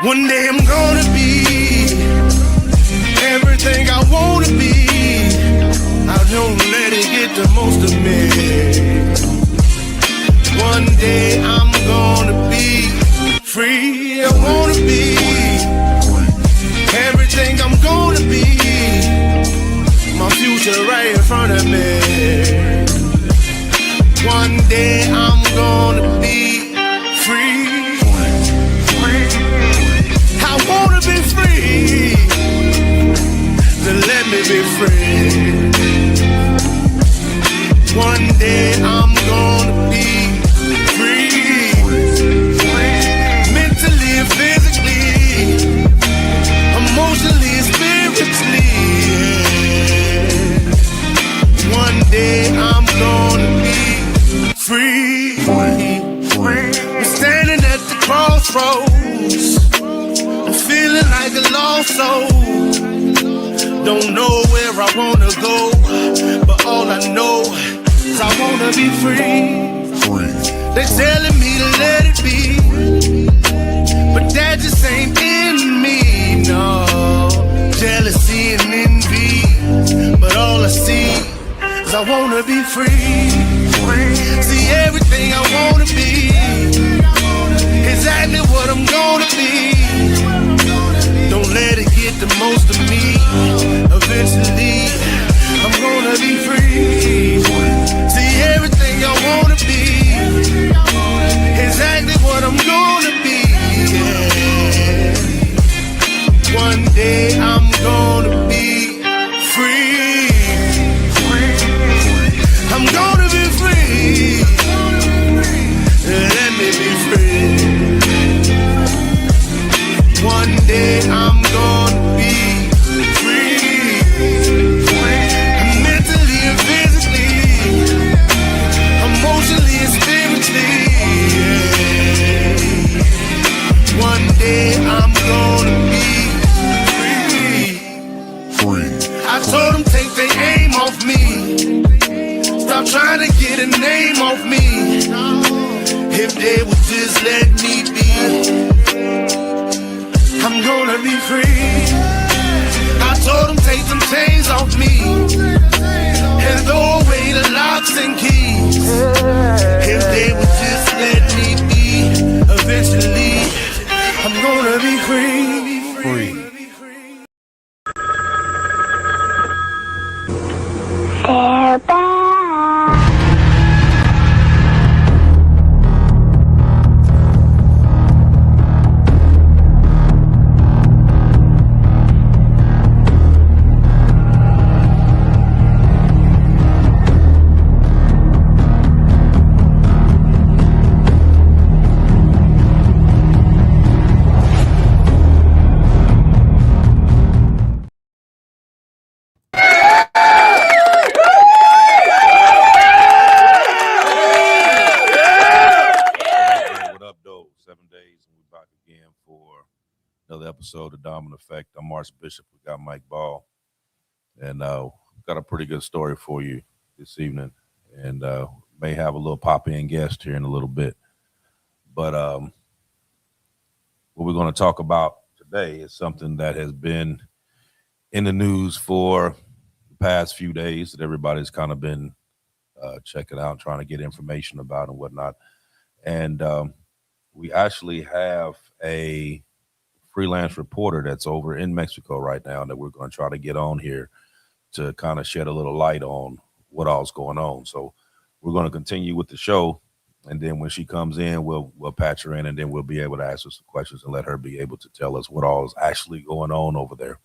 One day I'm gonna be everything I wanna be. I don't let it get the most of me. One day I'm gonna be free. I wanna be everything I'm gonna be. My future right in front of me. One day I'm gonna be free. I wanna be free. Then let me be free. One day I'm gonna be free. Mentally and physically, emotionally and spiritually. Yeah. One day I'm gonna be free. I'm standing at the crossroads. I'm feeling like a lost soul. Don't know where I wanna go, but all I know is I wanna be free. They're telling me to let it be, but that just ain't in me, no. Jealousy and envy, but all I see is I wanna be free. See everything I wanna be, exactly what I'm gonna be. Don't let it get the most of me. Eventually, I'm gonna be free. See everything I wanna be, exactly what I'm gonna be. Yeah. One day I'm gonna be free. I'm gonna be free. Let me be free. One day I'm gonna be free. Mentally and physically, emotionally and spiritually. Yeah. One day I'm gonna be free. I told them take their aim off me. Stop trying to get a name off me. If they would just let me be, I'm gonna be free. I told them take them chains off me and throw away the locks and keys. If they would just let me be, eventually I'm gonna be free. Free. They're back. Another episode of Dominant Effect. I'm Mars Bishop. We got Mike Ball, and got a pretty good story for you this evening. And may have a little pop-in guest here in a little bit. But what we're going to talk about today is something that has been in the news for the past few days that everybody's kind of been checking out, trying to get information about and whatnot. And we actually have a freelance reporter that's over in Mexico right now that we're going to try to get on here to kind of shed a little light on what all's going on. So we're going to continue with the show, and then when she comes in, we'll patch her in, and then we'll be able to ask her some questions and let her be able to tell us what all is actually going on over there.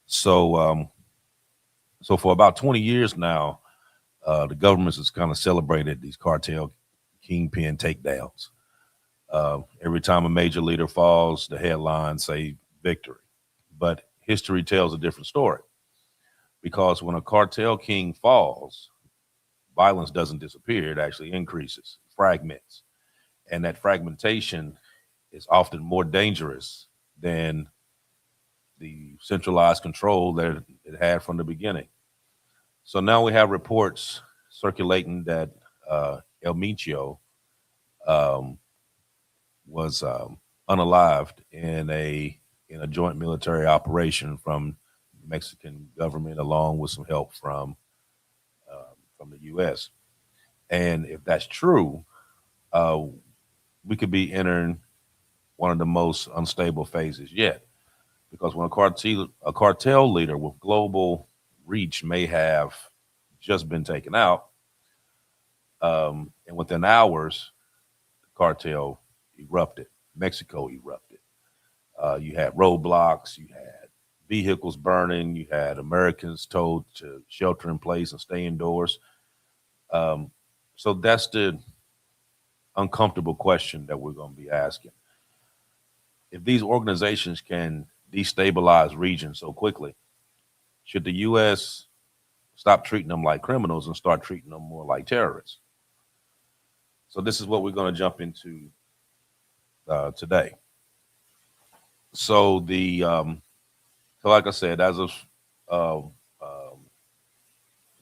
So so for about 20 years now, the government has kind of celebrated these cartel kingpin takedowns. Every time a major leader falls, the headlines say victory. But history tells a different story, because when a cartel king falls, violence doesn't disappear. It actually increases, fragments. And that fragmentation is often more dangerous than the centralized control that it had from the beginning. So now we have reports circulating that El Mencho was unalived in a joint military operation from the Mexican government, along with some help from the U.S. And if that's true, uh, we could be entering one of the most unstable phases yet. Because when a cartel leader with global reach may have just been taken out, and within hours, the cartel erupted. Mexico erupted. You had roadblocks, you had vehicles burning, you had Americans told to shelter in place and stay indoors. Um, so that's the uncomfortable question that we're going to be asking. If these organizations can destabilize regions so quickly, should the U.S. stop treating them like criminals and start treating them more like terrorists? So this is what we're going to jump into today. So so like I said, as of uh,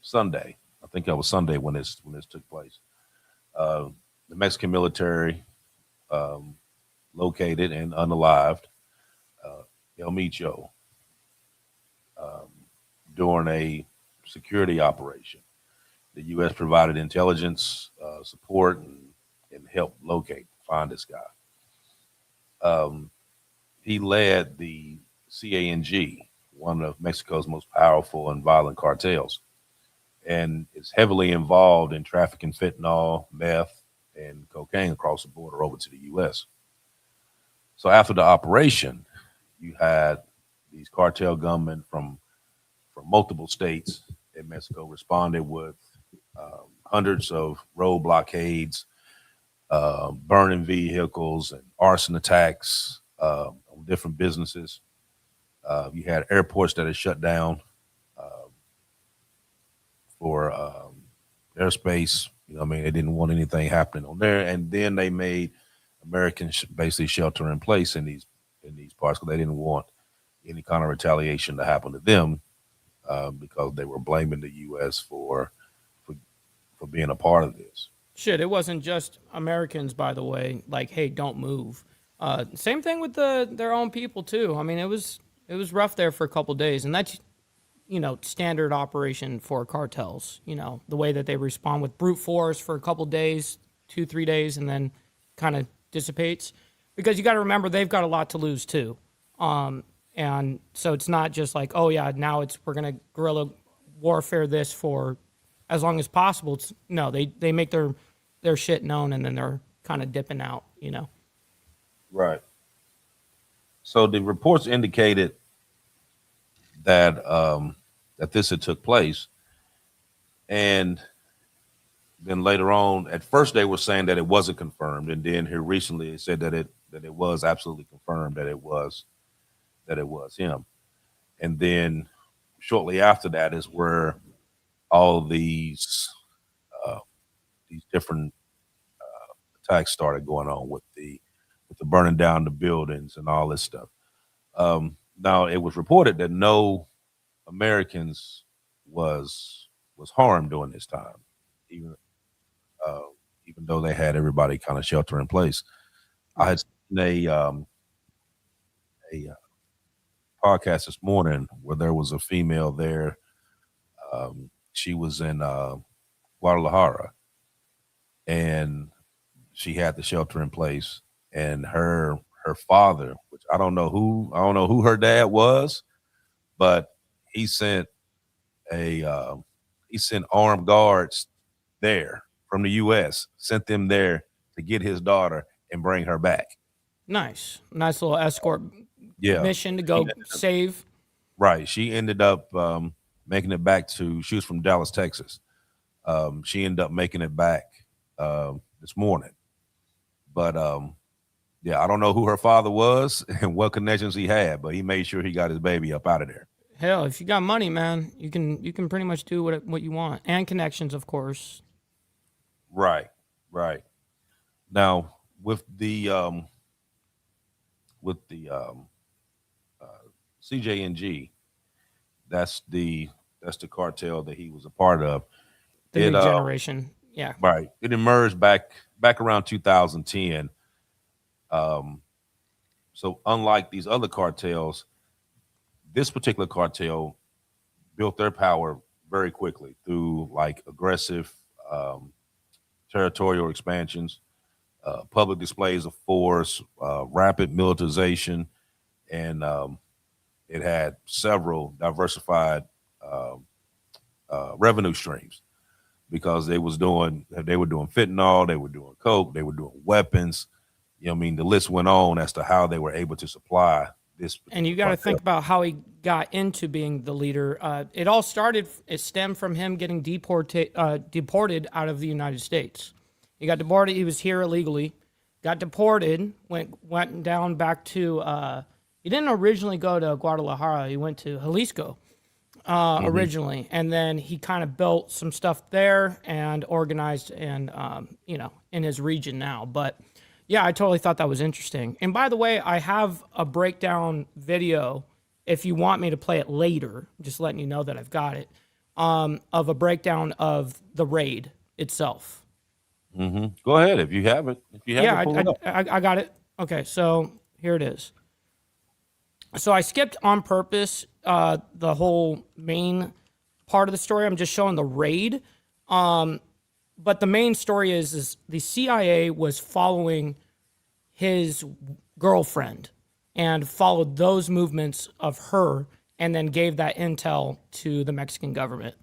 Sunday, I think that was Sunday when this took place. Uh, the Mexican military um, located and unalived uh, El Micho um, during a security operation. The U.S. provided intelligence support and helped find this guy. Um, he led the cjng, one of Mexico's most powerful and violent cartels, and is heavily involved in trafficking fentanyl, meth, and cocaine across the border over to the U.S. So after the operation, you had these cartel gunmen from multiple states in Mexico responded with hundreds of road blockades, burning vehicles, and arson attacks on different businesses. You had airports that had shut down uh, for airspace. You know, what I mean, they didn't want anything happening on there, and then they made Americans basically shelter in place in these parts because they didn't want any kind of retaliation to happen to them because they were blaming the U.S. for for being a part of this. Shit, it wasn't just Americans, by the way. Like, hey, don't move. Same thing with their own people too. I mean, it was rough there for a couple days, and that's standard operation for cartels. The way that they respond with brute force for a couple days, 2-3 days, and then kind of dissipates. Because you got to remember they've got a lot to lose too, and so it's not just like, oh yeah, now we're gonna guerrilla warfare this for as long as possible. No, they make their shit known, and then they're kind of dipping out. Right. So the reports indicated that this had took place, and then later on, at first they were saying that it wasn't confirmed, and then here recently it said that it was absolutely confirmed that it was him. And then shortly after that is where all uh, these different attacks started going on with the burning down the buildings and all this stuff. Now it was reported that no Americans was harmed during this time, even uh, even though they had everybody kind of shelter in place. I had seen a podcast this morning where there was a female there. She was in Guadalajara, and she had the shelter in place. And her father, which I don't know who her dad was, but he sent a he sent armed guards there from the U.S. Sent them there to get his daughter and bring her back. Nice little escort Yeah, mission to go save. right. She ended up making it back to. She was from Dallas, Texas. She ended up making it back this morning, but yeah, I don't know who her father was and what connections he had, but he made sure he got his baby up out of there. Hell, if you got money, man, you can pretty much do what you want, and connections, of course. Right, right. Now with the uh, CJNG, that's the cartel that he was a part of. The It new generation, yeah. right. It emerged back around 2010. Um, So unlike these other cartels, this particular cartel built their power very quickly through like aggressive um, territorial expansions, public displays of force, rapid militarization, and it had several diversified um revenue streams because they were doing fentanyl, they were doing coke, they were doing weapons. You know, what I mean, the list went on as to how they were able to supply this And you particular got to cartel. think about how he got into being the leader. It stemmed from him getting deported out of the United States. He got deported. He was here illegally, got deported, went down back to. He didn't originally go to Guadalajara. He went to Jalisco originally, and then he kind of built some stuff there and organized and in his region now. But yeah, I totally thought that was interesting. And by the way, I have a breakdown video if you want me to play it later, just letting you know that I've got it, of a breakdown of the raid itself. Go ahead if you have it. If you have Yeah, it, pull it up. I got it. Okay, so here it is. So I skipped on purpose the whole main part of the story. I'm just showing the raid. But the main story is the CIA was following his girlfriend and followed those movements of her and then gave that intel to the Mexican government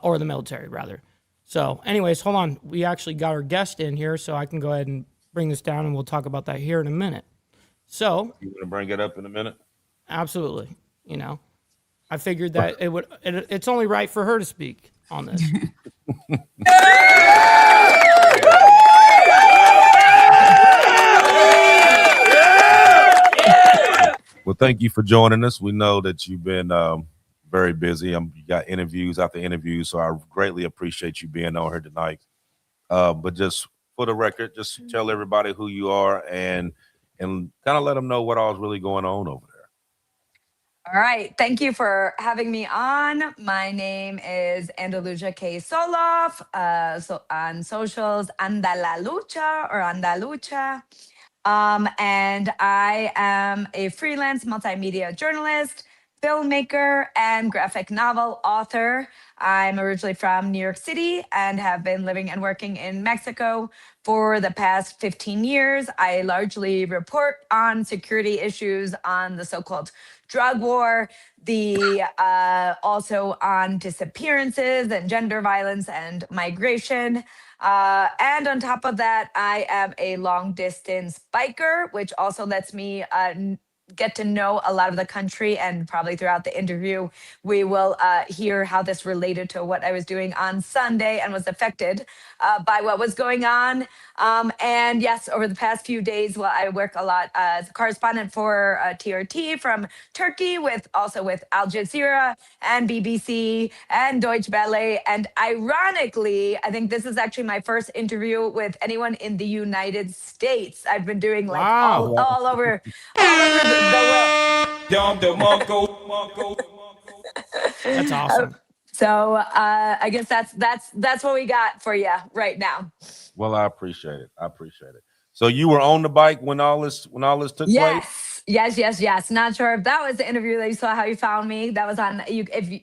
or the military, rather. So anyways, hold on. We actually got our guest in here, so I can go ahead and bring this down and we'll talk about that here in a minute. So You want to bring it up in a minute? absolutely, I figured that it's only right for her to speak on this. Well, thank you for joining us. We know that you've been very busy. You got interviews after interviews, so I greatly appreciate you being on here tonight. But just for the record, just tell everybody who you are and kind of let them know what all's really going on over there. All right. Thank you for having me on. My name is Andalusia K. Soloff. So on socials, Andalalucha or Andalucha. And I am a freelance multimedia journalist, filmmaker, and graphic novel author. I'm originally from New York City and have been living and working in Mexico for the past 15 years. I largely report on security issues on the so-called drug war, the also on disappearances and gender violence and migration. And on top of that, I am a long distance biker, which also lets me get to know a lot of the country. And probably throughout the interview, we will hear how this related to what I was doing on Sunday and was affected by what was going on. And yes, over the past few days, well, I work a lot as a correspondent for TRT from Turkey, with Al Jazeera and BBC and Deutsche Welle. And ironically, I think this is actually my first interview with anyone in the United States. I've been doing like Wow. all over the world. That's awesome. So I guess that's what we got for you right now. Well, I appreciate it. So you were on the bike when all this took place? Yes. Not sure if that was the interview that you saw, how you found me. That was on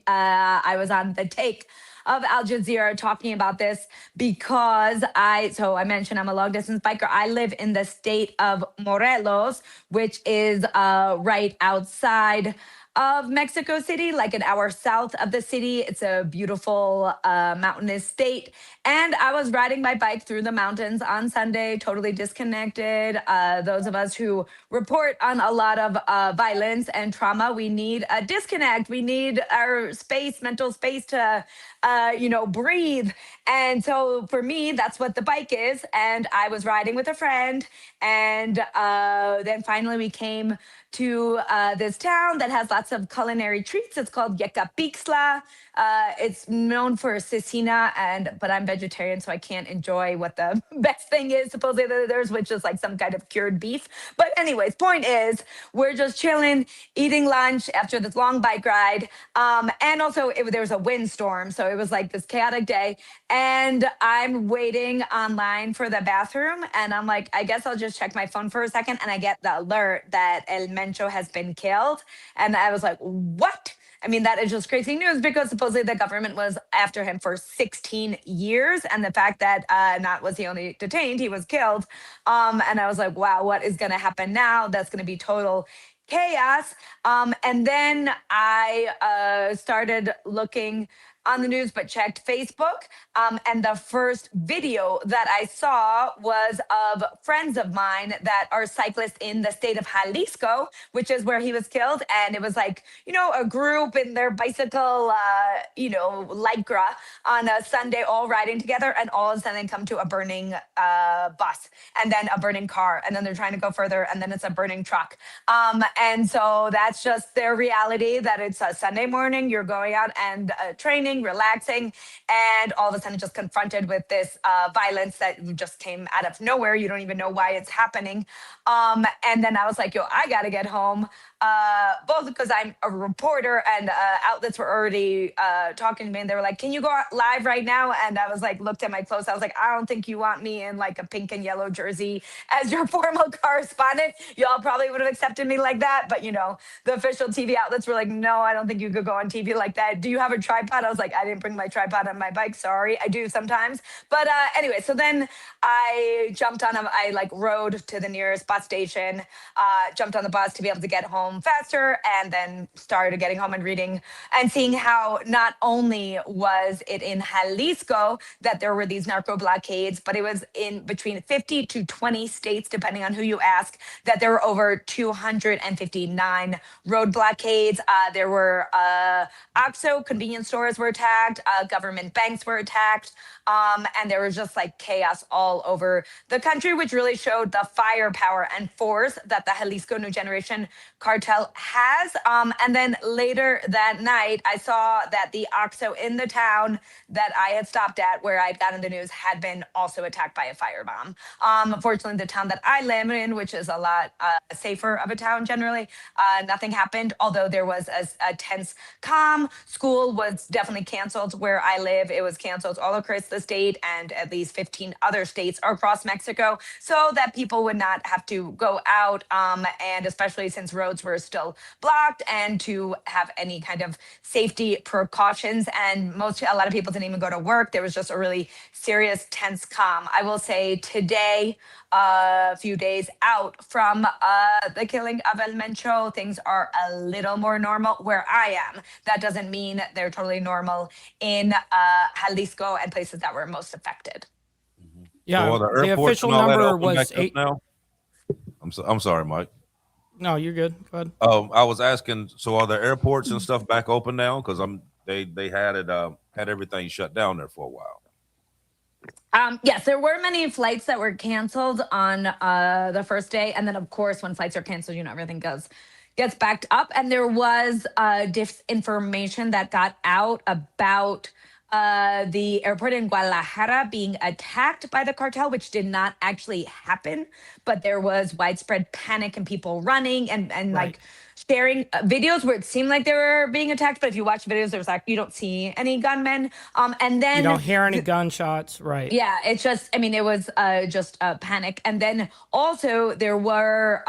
I was on the take of Al Jazeera talking about this because I mentioned I'm a long distance biker. I live in the state of Morelos, which is right outside of Mexico City, like an hour south of the city. It's a beautiful mountainous state. And I was riding my bike through the mountains on Sunday, totally disconnected. Those of us who report on a lot of violence and trauma, we need a disconnect. We need our space, mental space to breathe. And so for me, that's what the bike is. And I was riding with a friend. And then finally we came to this town that has lots lots of culinary treats. It's called Yekapixtla. It's known for cecina, but I'm vegetarian, so I can't enjoy what the best thing is, supposedly that there's, which is like some kind of cured beef. But anyways, point is, we're just chilling, eating lunch after this long bike ride. And also there was a windstorm, so it was like this chaotic day. And I'm waiting online for the bathroom, and I'm like, I guess I'll just check my phone for a second. And I get the alert that El Mencho has been killed. And I was like, what? I mean, that is just crazy news because supposedly the government was after him for 16 years. And the fact that not was he only detained, he was killed. And I was like, wow, what is going to happen now? That's going to be total chaos. And then I started looking on the news, but checked Facebook. And the first video that I saw was of friends of mine that are cyclists in the state of Jalisco, which is where he was killed. And it was like, a group in their bicycle, lycra on a Sunday, all riding together, and all of a sudden come to a burning bus, and then a burning car, and then they're trying to go further, and then it's a burning truck. And so that's just their reality, that it's a Sunday morning, you're going out and training, relaxing, and all of a sudden just confronted with this violence that just came out of nowhere. You don't even know why it's happening. And then I was like, I gotta get home, both because I'm a reporter and outlets were already talking to me, and they were like, can you go live right now? And I was like, looked at my clothes, I was like, I don't think you want me in like a pink and yellow jersey as your formal correspondent. Y'all probably would have accepted me like that, but the official TV outlets were like, no, I don't think you could go on TV like that. Do you have a tripod? I was like, I didn't bring my tripod on my bike, sorry. I do sometimes. But anyway, so then I jumped on I rode to the nearest bus station, jumped on the bus to be able to get home faster, and then started getting home and reading and seeing how not only was it in Jalisco that there were these narco blockades, but it was in between 50 to 20 states, depending on who you ask, that there were over 259 road blockades. There were OXXO convenience stores were attacked, government banks were attacked, and there was just like chaos all over the country, which really showed the firepower and force that the Jalisco New Generation cartel has. And then later that night, I saw that the OXXO in the town that I had stopped at, where I'd gotten the news, had been also attacked by a firebomb. Fortunately, the town that I live in, which is a lot safer of a town generally, nothing happened, although there was a tense calm. School was definitely canceled where I live. It was canceled all across the state and at least 15 other states across Mexico, so that people would not have to go out, and especially since roads were still blocked, and to have any kind of safety precautions. And a lot of people didn't even go to work. There was just a really serious, tense calm. I will say today, a few days out from the killing of El Mencho, things are a little more normal where I am. That doesn't mean they're totally normal in Jalisco and places that were most affected. Yeah, So are the airports official and all that number open was back up 8. now? I'm sorry, Mike. No, you're good. Go ahead. I was asking, so are the airports and stuff back open now? Because they had everything shut down there for a while. Yes, there were many flights that were canceled on the first day, and then of course, when flights are canceled, everything gets backed up. And there was disinformation that got out about the airport in Guadalajara being attacked by the cartel, which did not actually happen, but there was widespread panic and people running and Right. like sharing videos where it seemed like they were being attacked. But if you watch videos, there's like, you don't see any gunmen. And then You don't hear any gunshots, right? yeah, it's just, it was just a panic. And then also there were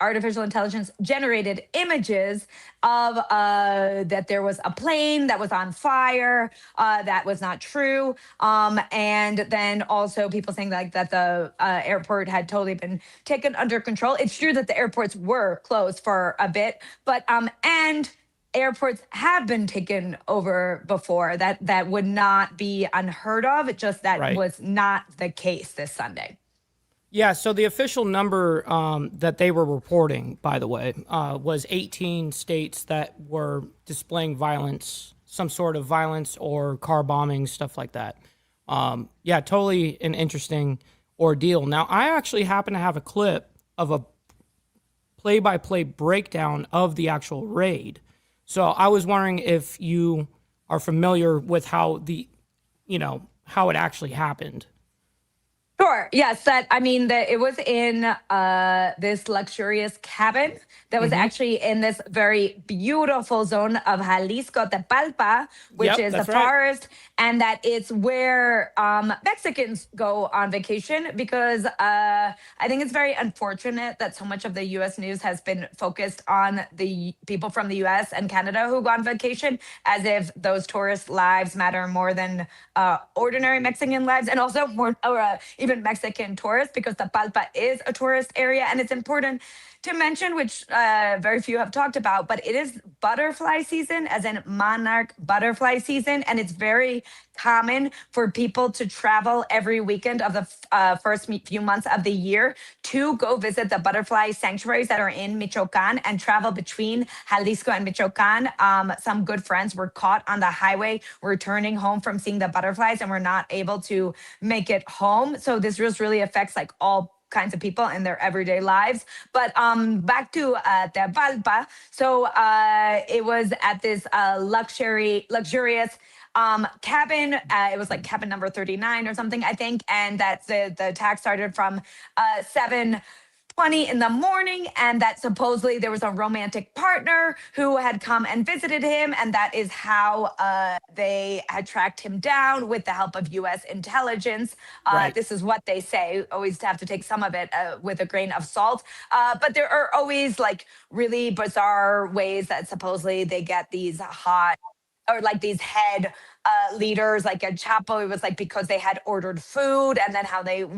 artificial intelligence generated images of that there was a plane that was on fire. That was not true. And then also people saying like that the airport had totally been taken under control. It's true that the airports were closed for a bit, but and airports have been taken over before. That would not be unheard of. It just that Right. was not the case this Sunday. Yeah, so the official number that they were reporting, by the way, was 18 states that were displaying violence, some sort of violence or car bombing, stuff like that. Yeah, totally an interesting ordeal. Now, I actually happen to have a clip of a play-by-play breakdown of the actual raid. So I was wondering if you are familiar with how how it actually happened. Sure. Yes. It was in this luxurious cabin that was actually in this very beautiful zone of Jalisco, Tepalpa, which Yep, is the that's right. forest, and that it's where Mexicans go on vacation because I think it's very unfortunate that so much of the U.S. news has been focused on the people from the U.S. and Canada who go on vacation, as if those tourist lives matter more than ordinary Mexican lives, and also more even Mexican tourists, because Tapalpa is a tourist area. And it's important to mention, which very few have talked about, but it is butterfly season, as in monarch butterfly season. And it's very common for people to travel every weekend of the first few months of the year to go visit the butterfly sanctuaries that are in Michoacan and travel between Jalisco and Michoacan. Some good friends were caught on the highway returning home from seeing the butterflies and were not able to make it home. So this just really affects like all kinds of people in their everyday lives. But back to Tevalpa. So it was at this luxurious cabin. It was like cabin number 39 or something, I think. And that the attack started from 7:20 in the morning, and that supposedly there was a romantic partner who had come and visited him, and that is how they had tracked him down with the help of U.S. intelligence. Right. This is what they say. Always have to take some of it with a grain of salt. But there are always like really bizarre ways that supposedly they get these hot or like these head leaders, like a Chapo. It was like because they had ordered food, and then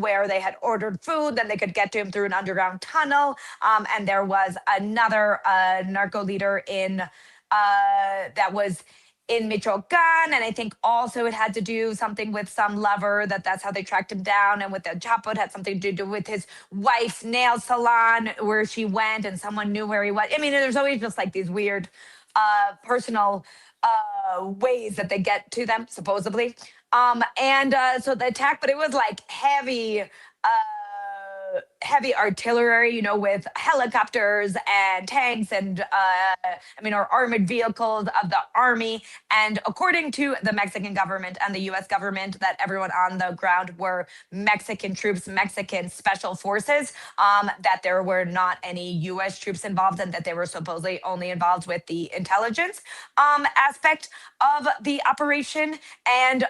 where they had ordered food, then they could get to him through an underground tunnel. And there was another narco leader in that was in Michoacan, and I think also it had to do something with some lover, that's how they tracked him down. And with the Chapo, it had something to do with his wife's nail salon where she went, and someone knew where he was. I mean, there's always just like these weird personal ways that they get to them, supposedly. So the attack, but it was like heavy artillery, with helicopters and tanks and or armored vehicles of the army. And according to the Mexican government and the U.S. government, that everyone on the ground were Mexican troops, Mexican special forces, that there were not any U.S. troops involved, and that they were supposedly only involved with the intelligence aspect of the operation. And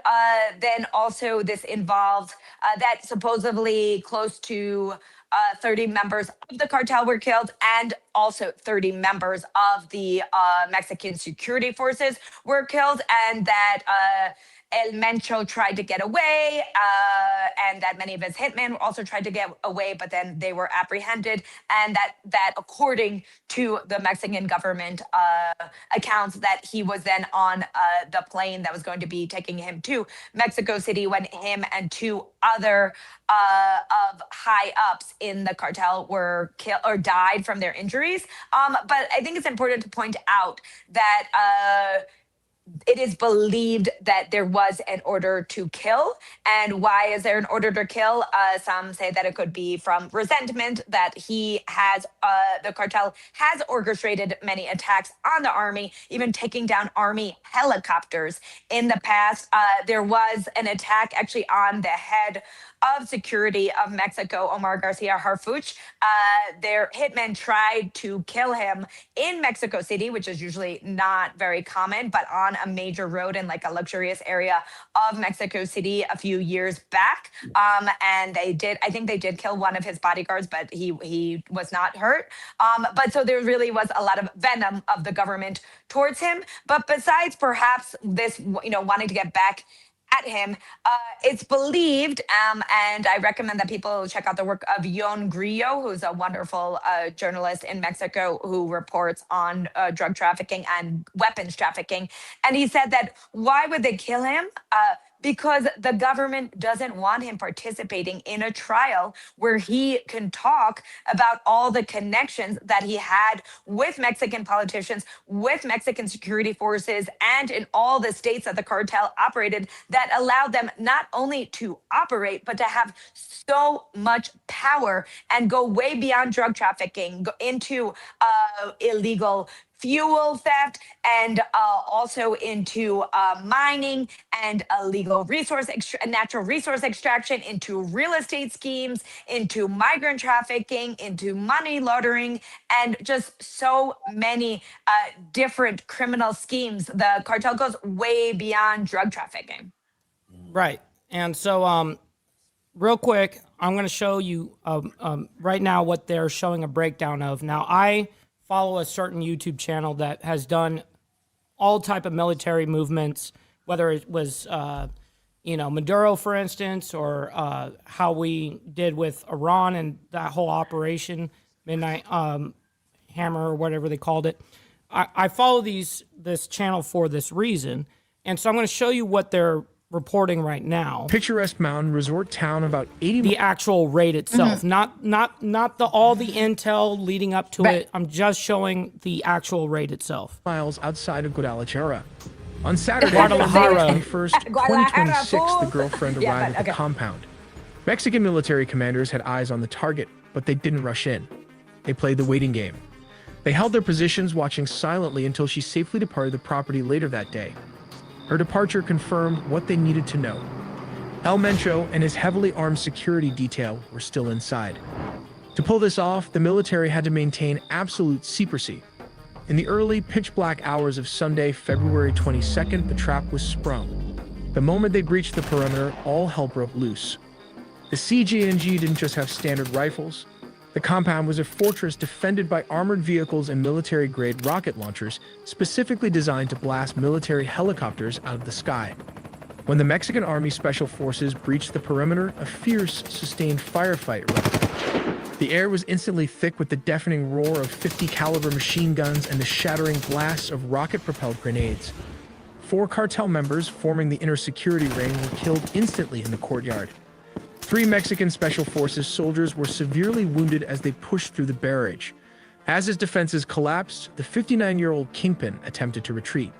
then also this involved that supposedly close to 30 members of the cartel were killed, and also 30 members of the Mexican security forces were killed, and that El Mencho tried to get away, and that many of his hitmen also tried to get away, but then they were apprehended, and that according to the Mexican government accounts, that he was then on the plane that was going to be taking him to Mexico City when him and two other of high ups in the cartel were killed or died from their injuries. But I think it's important to point out that it is believed that there was an order to kill. And why is there an order to kill? Some say that it could be from resentment, that the cartel has orchestrated many attacks on the army, even taking down army helicopters. In the past, there was an attack actually on the head of security of Mexico, Omar Garcia Harfuch. Their hitmen tried to kill him in Mexico City, which is usually not very common, but on a major road in like a luxurious area of Mexico City a few years back. And I think they did kill one of his bodyguards, but he was not hurt. But so there really was a lot of venom of the government towards him. But besides perhaps this, wanting to get back at him, it's believed, and I recommend that people check out the work of Yon Grillo, who's a wonderful journalist in Mexico who reports on drug trafficking and weapons trafficking. And he said that why would they kill him? because the government doesn't want him participating in a trial where he can talk about all the connections that he had with Mexican politicians, with Mexican security forces, and in all the states that the cartel operated that allowed them not only to operate, but to have so much power and go way beyond drug trafficking, go into illegal fuel theft, and also into mining and illegal natural resource extraction, into real estate schemes, into migrant trafficking, into money laundering, and just so many different criminal schemes. The cartel goes way beyond drug trafficking. Right. And so, real quick, I'm going to show you right now what they're showing a breakdown of. Now, I follow a certain YouTube channel that has done all type of military movements, whether it was, Maduro, for instance, or how we did with Iran and that whole operation, Midnight Hammer, or whatever they called it. I follow this channel for this reason. And so I'm going to show you what they're reporting right now. Picturesque mountain resort town about 80 the actual raid itself, not all the intel leading up to it. I'm just showing the actual raid itself. miles outside of Guadalajara. On Saturday, Guadalajara. February 21st, 2026, the girlfriend arrived at the compound. Mexican military commanders had eyes on the target, but they didn't rush in. They played the waiting game. They held their positions, watching silently until she safely departed the property later that day. Her departure confirmed what they needed to know. El Mencho and his heavily armed security detail were still inside. To pull this off, the military had to maintain absolute secrecy. In the early, pitch-black hours of Sunday, February 22nd, the trap was sprung. The moment they breached the perimeter, all hell broke loose. The cjng didn't just have standard rifles. The compound was a fortress defended by armored vehicles and military-grade rocket launchers specifically designed to blast military helicopters out of the sky. When the Mexican Army Special Forces breached the perimeter, a fierce, sustained firefight erupted. The air was instantly thick with the deafening roar of 50-caliber machine guns and the shattering blasts of rocket-propelled grenades. 4 cartel members forming the inner security ring were killed instantly in the courtyard. 3 Mexican Special Forces soldiers were severely wounded as they pushed through the barrage. As his defenses collapsed, the 59-year-old kingpin attempted to retreat.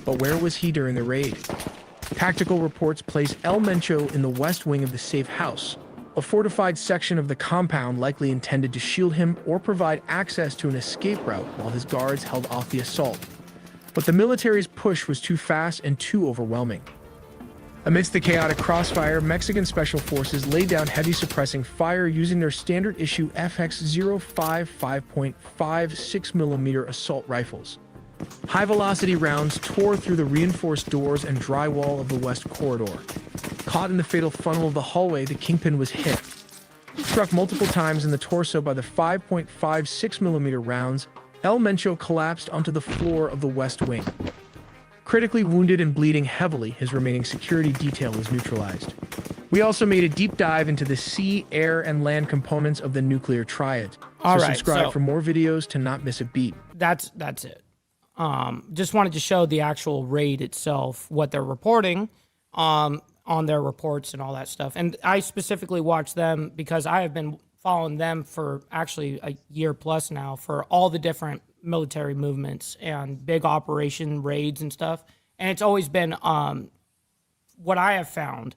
But where was he during the raid? Tactical reports place El Mencho in the west wing of the safe house, a fortified section of the compound likely intended to shield him or provide access to an escape route while his guards held off the assault. But the military's push was too fast and too overwhelming. Amidst the chaotic crossfire, Mexican Special Forces laid down heavy suppressing fire using their standard-issue FX-05 5.5 6mm assault rifles. High-velocity rounds tore through the reinforced doors and drywall of the west corridor. Caught in the fatal funnel of the hallway, the kingpin was hit. Struck multiple times in the torso by the 5.5 6mm rounds, El Mencho collapsed onto the floor of the west wing. Critically wounded and bleeding heavily, his remaining security detail was neutralized. We also made a deep dive into the sea, air, and land components of the nuclear triad. So subscribe for more videos to not miss a beat. That's it. Just wanted to show the actual raid itself, what they're reporting on their reports and all that stuff. And I specifically watch them because I have been following them for actually a year plus now for all the different military movements and big operation raids and stuff. And it's always been what I have found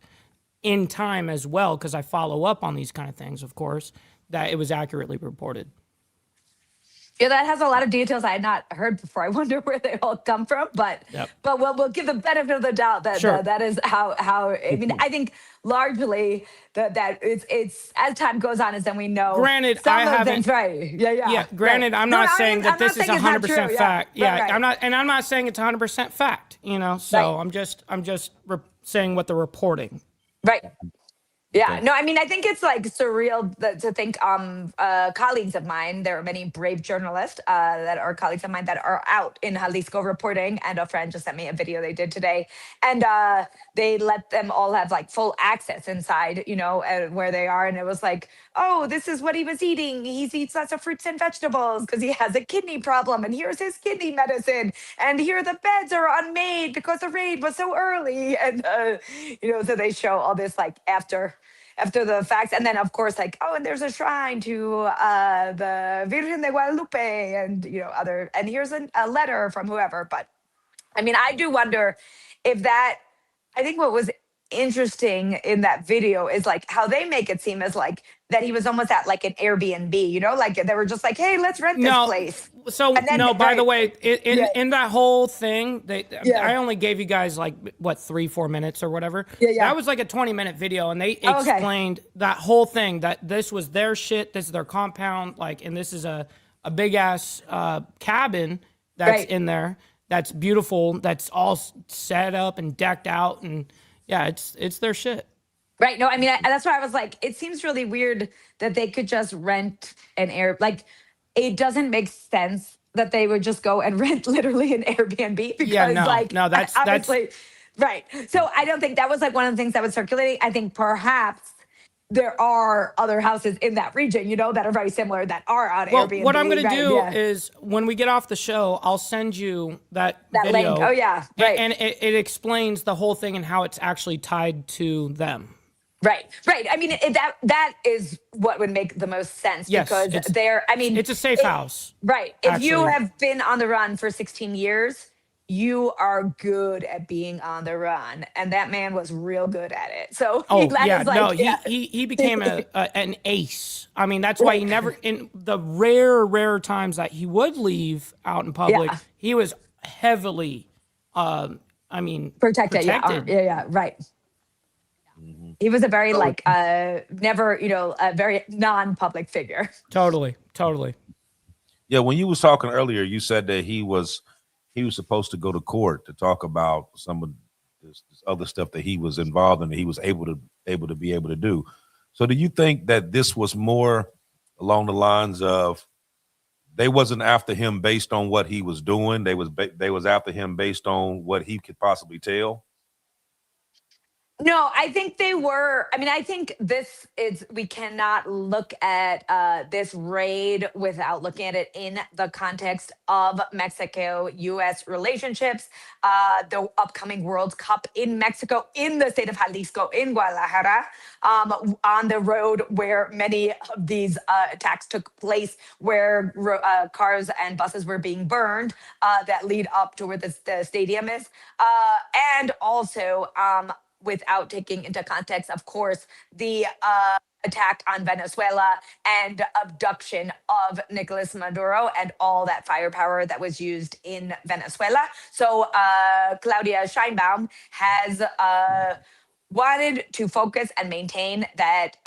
in time as well, because I follow up on these kind of things, of course, that it was accurately reported. Yeah, that has a lot of details I had not heard before. I wonder where they all come from, but we'll give the benefit of the doubt that that is how. I mean, I think largely that it's as time goes on, as then we know. Granted, some I of haven't. things, right? Yeah. Granted, I'm not saying that this is 100% fact. Yeah, I'm not saying it's 100% fact. So I'm just saying what they're reporting. Right. Yeah, no, I mean, I think it's like surreal to think colleagues of mine, there are many brave journalists that are colleagues of mine that are out in Jalisco reporting. And a friend just sent me a video they did today. And they let them all have like full access inside, you know, where they are. And it was like, oh, this is what he was eating. He eats lots of fruits and vegetables because he has a kidney problem. And here's his kidney medicine. And here the beds are unmade because the raid was so early. And, you know, so they show all this like after the facts. And then of course, like, oh, and there's a shrine to the Virgen de Guadalupe and, you know, other, and here's a letter from whoever. But I mean, I do wonder if that, I think what was interesting in that video is like how they make it seem as like that he was almost at like an Airbnb, you know, like they were just like, hey, let's rent this place. So And then, no, by the right, way, in that whole thing, Yeah. I only gave you guys like what 3-4 minutes or whatever. Yeah. That was like a 20-minute video, and they Oh, okay. explained that whole thing, that this was their shit, this is their compound, like, and this is a big ass cabin that's Right. in there, that's beautiful, that's all set up and decked out, and yeah, it's their shit. Right. No, I mean, that's why I was like, it seems really weird that they could just rent an air. Like, it doesn't make sense that they would just go and rent literally an Airbnb because, Yeah, no, like, no, that's obviously, right. So I don't think that was like one of the things that was circulating. I think perhaps there are other houses in that region, you know, that are very similar that are on well, Airbnb. what I'm going right? to do Yeah. is when we get off the show, I'll send you that link. video. Oh, yeah. Right. And it explains the whole thing and how it's actually tied to them. Right. I mean, that is what would make the most sense Yes, because they're, I mean, it's a safe house. Right. If you actually. have been on the run for 16 years, you are good at being on the run. And that man was real good at it. So Oh that yeah, is like, no, yeah. he became an ace. I mean, that's why he never, in the rare times that he would leave out in public, Yeah. he was heavily, I mean, Protected. Yeah. Right. He was a very like never, you know, a very non-public figure. Totally. Yeah, when you was talking earlier, you said that he was supposed to go to court to talk about some of this other stuff that he was involved in, that he was able to do. So do you think that this was more along the lines of they wasn't after him based on what he was doing, they was after him based on what he could possibly tell? No, I think they were. I mean, I think we cannot look at this raid without looking at it in the context of Mexico-US relationships, the upcoming World Cup in Mexico, in the state of Jalisco, in Guadalajara, on the road where many of these attacks took place, where cars and buses were being burned that lead up to where the stadium is. And also, without taking into context, of course, the attack on Venezuela and abduction of Nicolas Maduro and all that firepower that was used in Venezuela. So Claudia Sheinbaum has wanted to focus and maintain that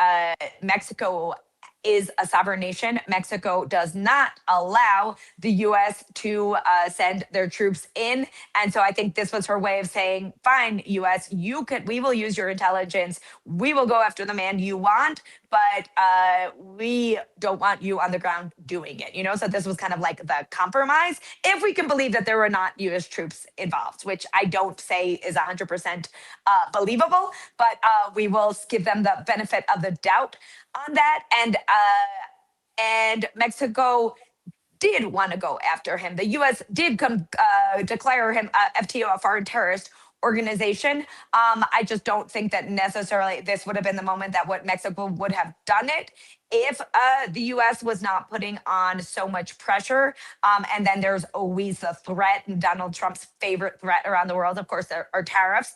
Mexico is a sovereign nation. Mexico does not allow the U.S. to send their troops in. And so I think this was her way of saying, fine, U.S., we will use your intelligence. We will go after the man you want, but we don't want you on the ground doing it. You know, so this was kind of like the compromise, if we can believe that there were not U.S. troops involved, which I don't say is 100% believable, but we will give them the benefit of the doubt on that. And Mexico did want to go after him. The U.S. did declare him FTO, a foreign terrorist organization. I just don't think that necessarily this would have been the moment that what Mexico would have done it if the U.S. was not putting on so much pressure. And then there's always the threat, and Donald Trump's favorite threat around the world, of course, are tariffs.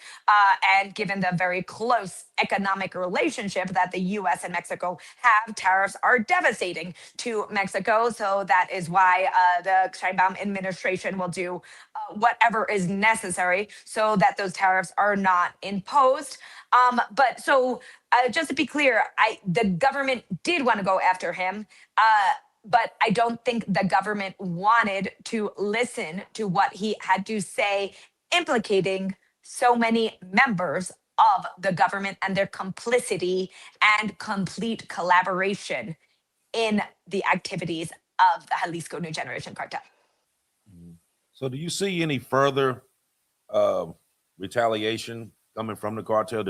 And given the very close economic relationship that the U.S. and Mexico have, tariffs are devastating to Mexico. So that is why the Sheinbaum administration will do whatever is necessary so that those tariffs are not imposed. But so just to be clear, the government did want to go after him, but I don't think the government wanted to listen to what he had to say, implicating so many members of the government and their complicity and complete collaboration in the activities of the Jalisco New Generation Cartel. So do you see any further retaliation coming from the cartel?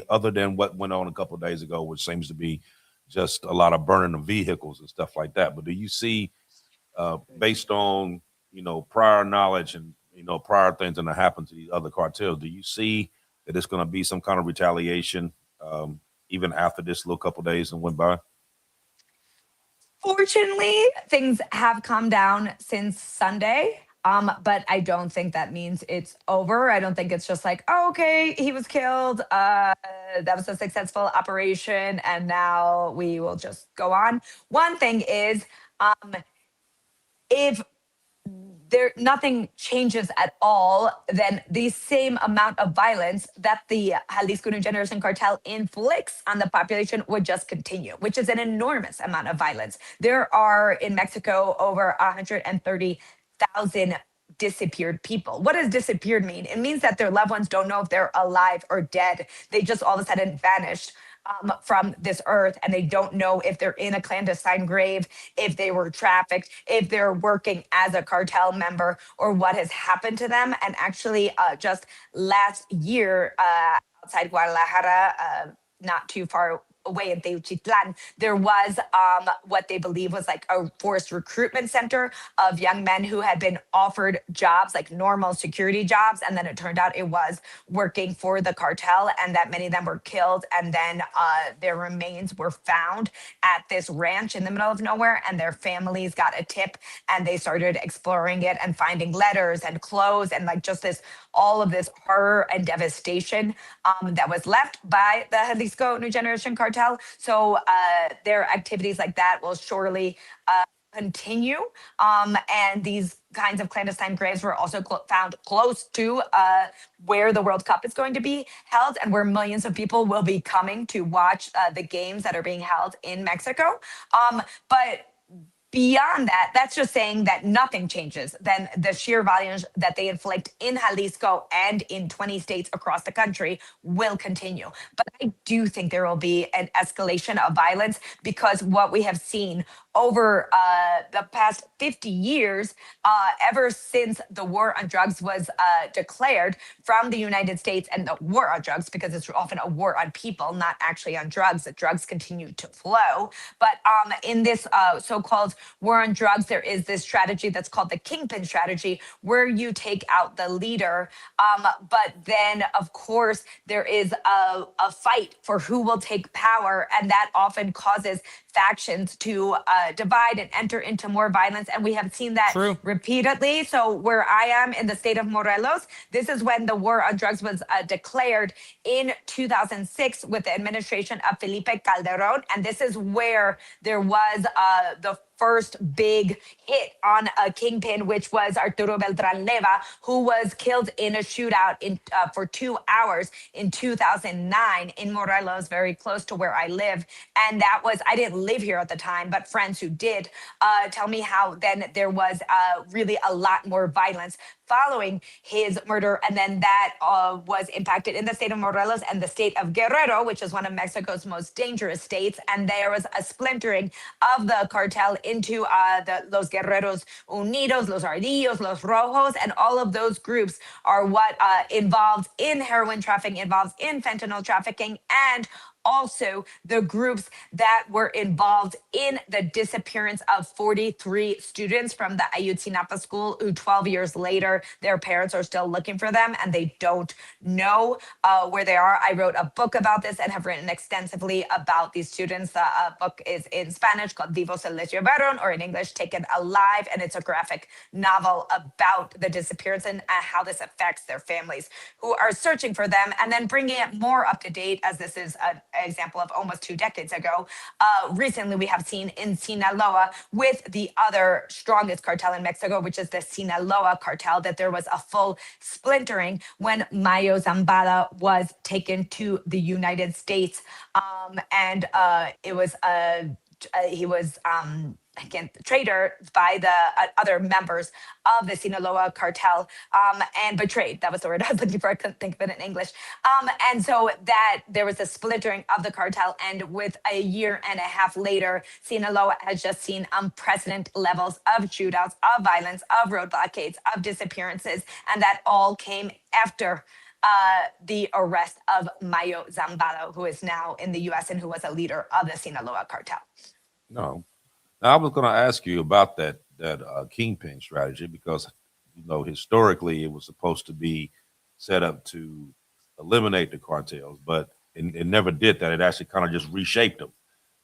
Other than what went on a couple of days ago, which seems to be just a lot of burning of vehicles and stuff like that, but do you see, based on, prior knowledge and, prior things that have happened to these other cartels, do you see that it's going to be some kind of retaliation even after this little couple of days and went by? Fortunately, things have calmed down since Sunday. But I don't think that means it's over. I don't think it's just like, oh, okay, he was killed. That was a successful operation, and now we will just go on. One thing is, if nothing changes at all, then the same amount of violence that the Jalisco New Generation Cartel inflicts on the population would just continue, which is an enormous amount of violence. There are in Mexico over 130,000 disappeared people. What does disappeared mean? It means that their loved ones don't know if they're alive or dead. They just all of a sudden vanished from this earth, and they don't know if they're in a clandestine grave, if they were trafficked, if they're working as a cartel member, or what has happened to them. And actually, just last year, outside Guadalajara, not too far away in Teuchitlan, there was what they believe was like a forced recruitment center of young men who had been offered jobs, like normal security jobs. And then it turned out it was working for the cartel, and that many of them were killed. And then their remains were found at this ranch in the middle of nowhere, and their families got a tip, and they started exploring it and finding letters and clothes and like just all of this horror and devastation that was left by the Jalisco New Generation Cartel. So their activities like that will surely continue. And these kinds of clandestine graves were also found close to where the World Cup is going to be held, and where millions of people will be coming to watch the games that are being held in Mexico. But beyond that, that's just saying that nothing changes. Then the sheer violence that they inflict in Jalisco and in 20 states across the country will continue. But I do think there will be an escalation of violence, because what we have seen over the past 50 years, ever since the war on drugs was declared from the United States, and the war on drugs, because it's often a war on people, not actually on drugs, that drugs continue to flow. But in this so-called war on drugs, there is this strategy that's called the kingpin strategy, where you take out the leader. But then, of course, there is a fight for who will take power, and that often causes factions to divide and enter into more violence. And we have seen that repeatedly. So where I am in the state of Morelos, this is when the war on drugs was declared in 2006 with the administration of Felipe Calderon. And this is where there was the first big hit on a kingpin, which was Arturo Beltran Leva, who was killed in a shootout for 2 hours in 2009 in Morelos, very close to where I live. And that was, I didn't live here at the time, but friends who did tell me how then there was really a lot more violence following his murder. And then that was impacted in the state of Morelos and the state of Guerrero, which is one of Mexico's most dangerous states. And there was a splintering of the cartel into Los Guerreros Unidos, Los Ardillos, Los Rojos, and all of those groups are what involved in heroin trafficking, involved in fentanyl trafficking, and also the groups that were involved in the disappearance of 43 students from the Ayotzinapa school, who 12 years later, their parents are still looking for them and they don't know where they are. I wrote a book about this and have written extensively about these students. The book is in Spanish called Vivos se les llevaron, or in English, Taken Alive. And it's a graphic novel about the disappearance and how this affects their families who are searching for them, and then bringing it more up to date, as this is an example of almost 2 decades ago. Recently, we have seen in Sinaloa, with the other strongest cartel in Mexico, which is the Sinaloa cartel, that there was a full splintering when Mayo Zambada was taken to the United States. And it was he was traitor by the other members of the Sinaloa cartel, and betrayed. That was the word I was looking for. I couldn't think of it in English. And so that there was a splintering of the cartel. And with a year and a half later, Sinaloa has just seen unprecedented levels of shootouts, of violence, of road blockades, of disappearances. And that all came after the arrest of Mayo Zambado, who is now in the US and who was a leader of the Sinaloa cartel. No. Now, I was going to ask you about that kingpin strategy because, historically it was supposed to be set up to eliminate the cartels, but it never did that. It actually kind of just reshaped them.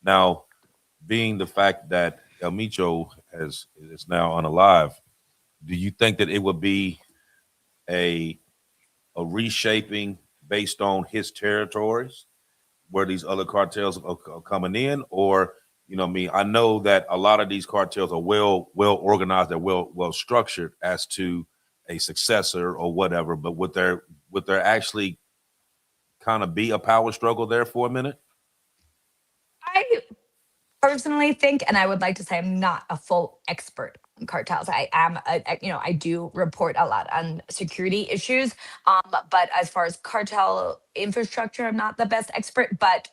Now, being the fact that El Mencho is now unalive, do you think that it would be a reshaping based on his territories where these other cartels are coming in? Or, I know that a lot of these cartels are well organized, they're well structured as to a successor or whatever, but would there actually kind of be a power struggle there for a minute? I personally think, and I would like to say I'm not a full expert on cartels. I am, I do report a lot on security issues. But as far as cartel infrastructure, I'm not the best expert. But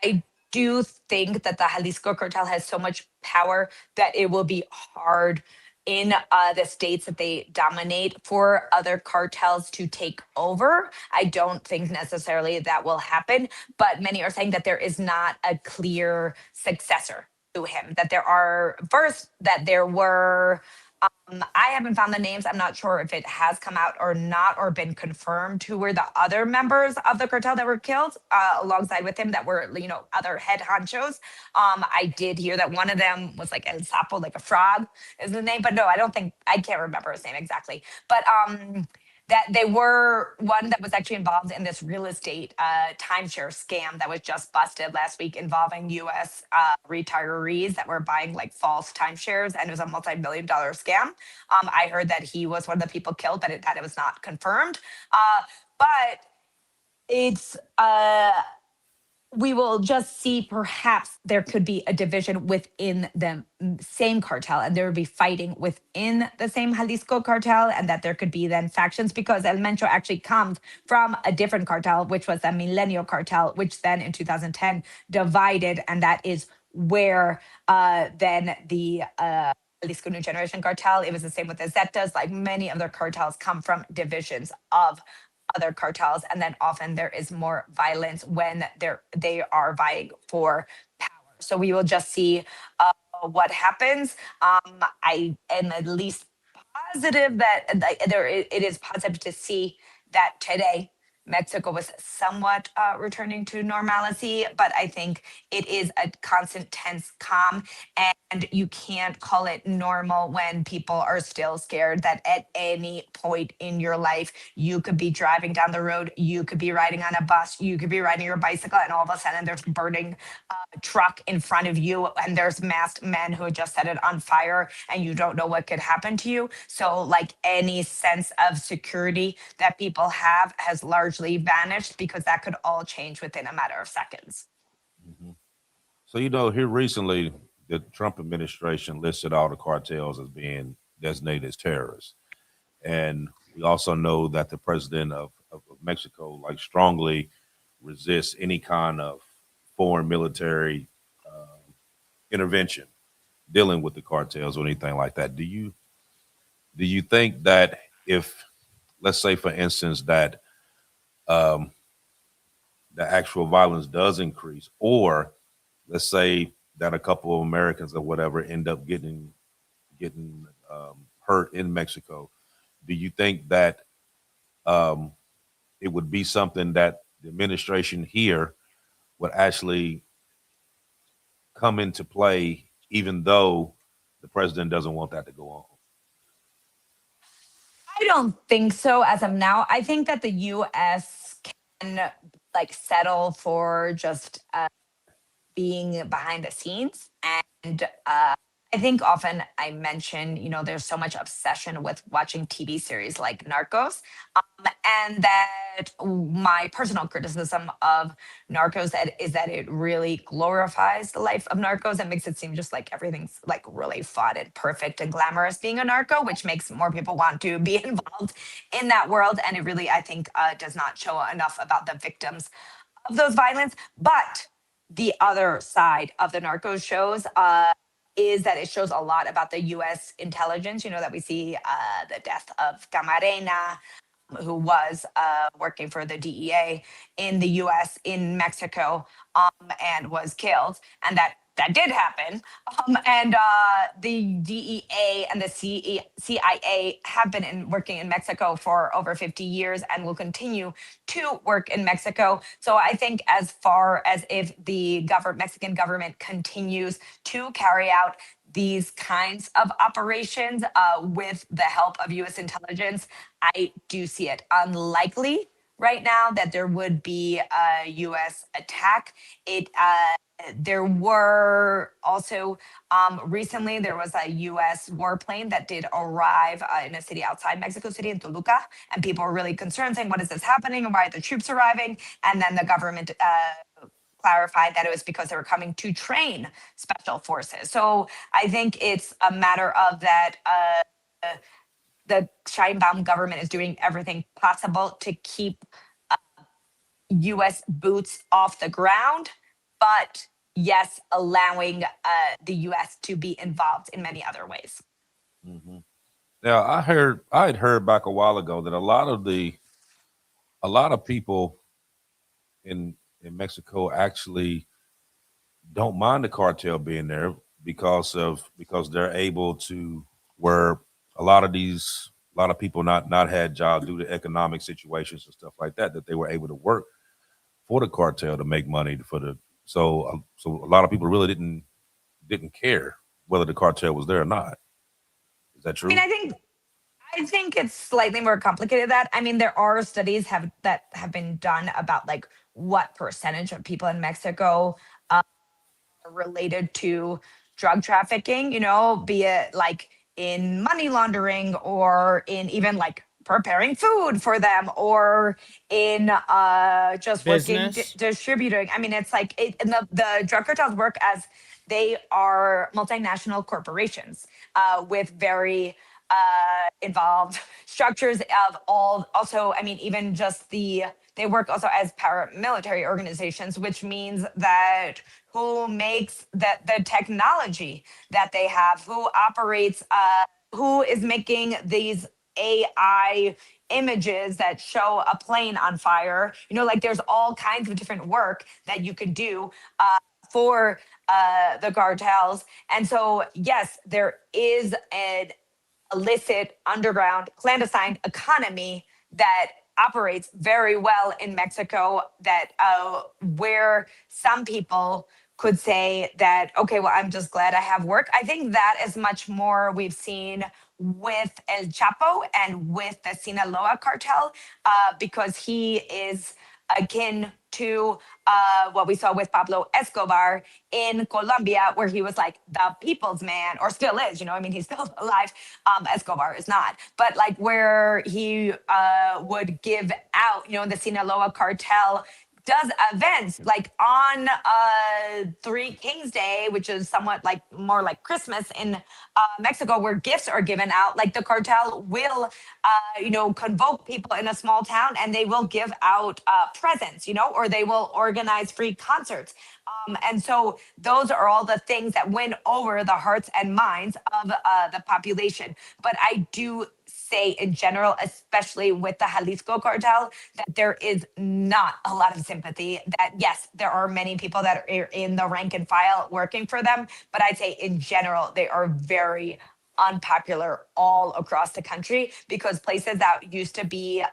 I do think that the Jalisco cartel has so much power that it will be hard in the states that they dominate for other cartels to take over. I don't think necessarily that will happen, but many are saying that there is not a clear successor to him, that there were I haven't found the names. I'm not sure if it has come out or not, or been confirmed who were the other members of the cartel that were killed alongside with him that were, other head honchos. I did hear that one of them was like El Sapo, like a frog is the name, but no, I can't remember his name exactly. But that they were one that was actually involved in this real estate timeshare scam that was just busted last week involving U.S. Retirees that were buying like false timeshares, and it was a multi-million-dollar scam. I heard that he was one of the people killed, but that it was not confirmed. But it's we will just see perhaps there could be a division within the same cartel, and there would be fighting within the same Jalisco cartel, and that there could be then factions, because El Mencho actually comes from a different cartel, which was the Milenio cartel, which then in 2010 divided, and that is where then the Jalisco New Generation cartel, it was the same with the Zetas, like many other cartels come from divisions of other cartels, and then often there is more violence when they are vying for power. So we will just see what happens. I am at least positive that it is positive to see that today Mexico was somewhat returning to normalcy, but I think it is a constant tense calm, and you can't call it normal when people are still scared that at any point in your life, you could be driving down the road, you could be riding on a bus, you could be riding your bicycle, and all of a sudden there's burning truck in front of you, and there's masked men who just set it on fire, and you don't know what could happen to you. So like any sense of security that people have has largely vanished, because that could all change within a matter of seconds. Mm-hmm. So, here recently, the Trump administration listed all the cartels as being designated as terrorists. And we also know that the president of Mexico, strongly resists any kind of foreign military intervention dealing with the cartels or anything like that. Do you think that if, let's say, for instance, that the actual violence does increase, or let's say that a couple of Americans or whatever end up getting hurt in Mexico, do you think that it would be something that the administration here would actually come into play, even though the president doesn't want that to go on? I don't think so as of now. I think that the U.S. can settle for just being behind the scenes, and I I think often I mention, there's so much obsession with watching TV series like Narcos, and that my personal criticism of Narcos is that it really glorifies the life of Narcos and makes it seem just like everything's like really fun and perfect and glamorous being a narco, which makes more people want to be involved in that world. And it really, I think, does not show enough about the victims of those violence. But the other side of the Narcos shows is that it shows a lot about the U.S. intelligence. That we see the death of Camarena, who was working for the DEA in the U.S. in Mexico, and was killed, and that did happen. And the DEA and the CIA have been working in Mexico for over 50 years and will continue to work in Mexico. So I think as far as if the Mexican government continues to carry out these kinds of operations with the help of U.S. intelligence, I do see it unlikely right now that there would be a U.S. attack. There were also recently there was a U.S. warplane that did arrive in a city outside Mexico City in Toluca, and people were really concerned, saying, "What is this happening? And why are the troops arriving?" And then the government clarified that it was because they were coming to train special forces. So I think it's a matter of that. The Sheinbaum government is doing everything possible to keep U.S. boots off the ground, but yes, allowing the U.S. to be involved in many other ways. Mm-hmm. Now, I had heard back a while ago that a lot of people in Mexico actually don't mind the cartel being there because they're able to, where a lot of people not had jobs due to economic situations and stuff like that they were able to work for the cartel to make money so a lot of people really didn't care whether the cartel was there or not. Is that true? I mean, I think it's slightly more complicated than that. I mean, there are studies that have been done about like what percentage of people in Mexico are related to drug trafficking, be it like in money laundering or in even like preparing food for them or in just working Business. distributing. I mean, it's like and the drug cartels work as they are multinational corporations with very involved structures of all. Also, I mean, even just they work also as paramilitary organizations, which means that who makes the technology that they have, who operates, who is making these AI images that show a plane on fire. Like there's all kinds of different work that you could do for the cartels. And so, yes, there is an illicit underground clandestine economy that operates very well in Mexico, that where some people could say that, okay, well, I'm just glad I have work. I think that is much more we've seen with El Chapo and with the Sinaloa cartel, because he is akin to what we saw with Pablo Escobar in Colombia, where he was like the people's man, or still is, I mean, he's still alive. Escobar is not, but like where he would give out, the Sinaloa cartel does events like on Three Kings Day, which is somewhat like more like Christmas in Mexico, where gifts are given out. Like the cartel will, convoke people in a small town and they will give out presents, or they will organize free concerts. And so those are all the things that win over the hearts and minds of the population. But I do say in general, especially with the Jalisco cartel, that there is not a lot of sympathy. That yes, there are many people that are in the rank and file working for them, but I'd say in general, they are very unpopular all across the country, because places that used to be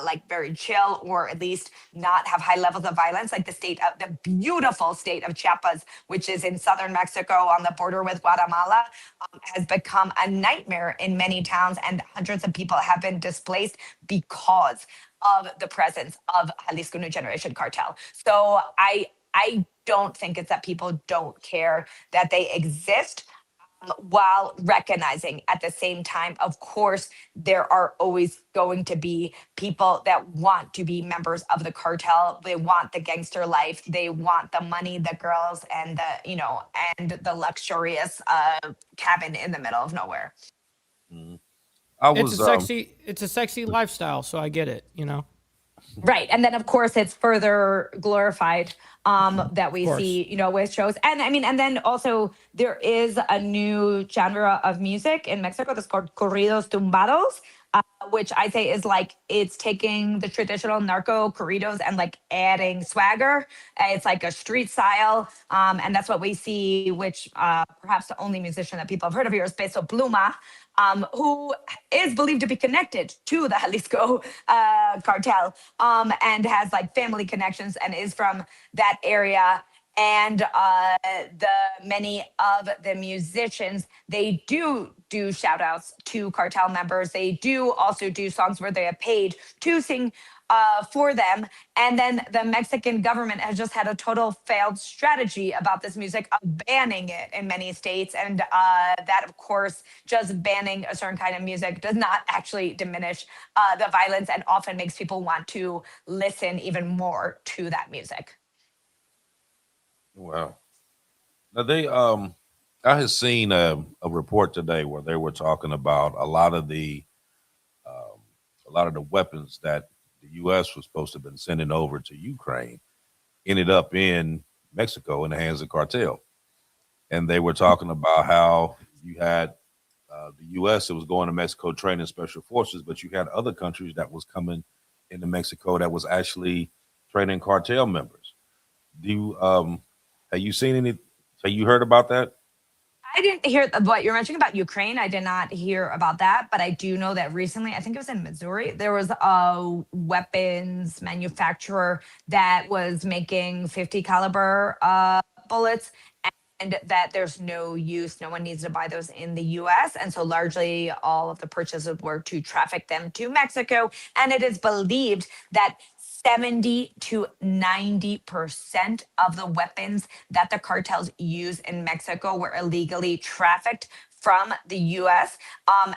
like very chill, or at least not have high levels of violence, like the beautiful state of Chiapas, which is in southern Mexico on the border with Guatemala, has become a nightmare in many towns, and hundreds of people have been displaced because of the presence of Jalisco New Generation cartel. So I don't think it's that people don't care that they exist. while recognizing at the same time, of course, there are always going to be people that want to be members of the cartel. They want the gangster life. They want the money, the girls, and and the luxurious cabin in the middle of nowhere. Mhm. It's a sexy lifestyle, so I get it, Right. And then of course it's further glorified that we course. see, with shows. And I mean, and then also there is a new genre of music in Mexico that's called corridos tumbados, which I say is like it's taking the traditional narco corridos and like adding swagger. It's like a street style. And that's what we see, which perhaps the only musician that people have heard of here is Peso Pluma, who is believed to be connected to the Jalisco cartel, and has like family connections and is from that area. And the many of the musicians, they do shout outs to cartel members. They do also do songs where they are paid to sing for them. And then the Mexican government has just had a total failed strategy about this music of banning it in many states. And that, of course, just banning a certain kind of music does not actually diminish the violence and often makes people want to listen even more to that music. Wow. Now I had seen a report today where they were talking about a lot of the weapons that the U.S. was supposed to have been sending over to Ukraine ended up in Mexico in the hands of cartel. And they were talking about how you had the U.S. that was going to Mexico training special forces, but you had other countries that was coming into Mexico that was actually training cartel members. Do you have you seen any? Have you heard about that? I didn't hear what you're mentioning about Ukraine. I did not hear about that, but I do know that recently, I think it was in Missouri, there was a weapons manufacturer that was making 50 caliber bullets, and that there's no use, no one needs to buy those in the US. And so largely all of the purchases were to traffic them to Mexico. And it is believed that 70 to 90% of the weapons that the cartels use in Mexico were illegally trafficked from the US.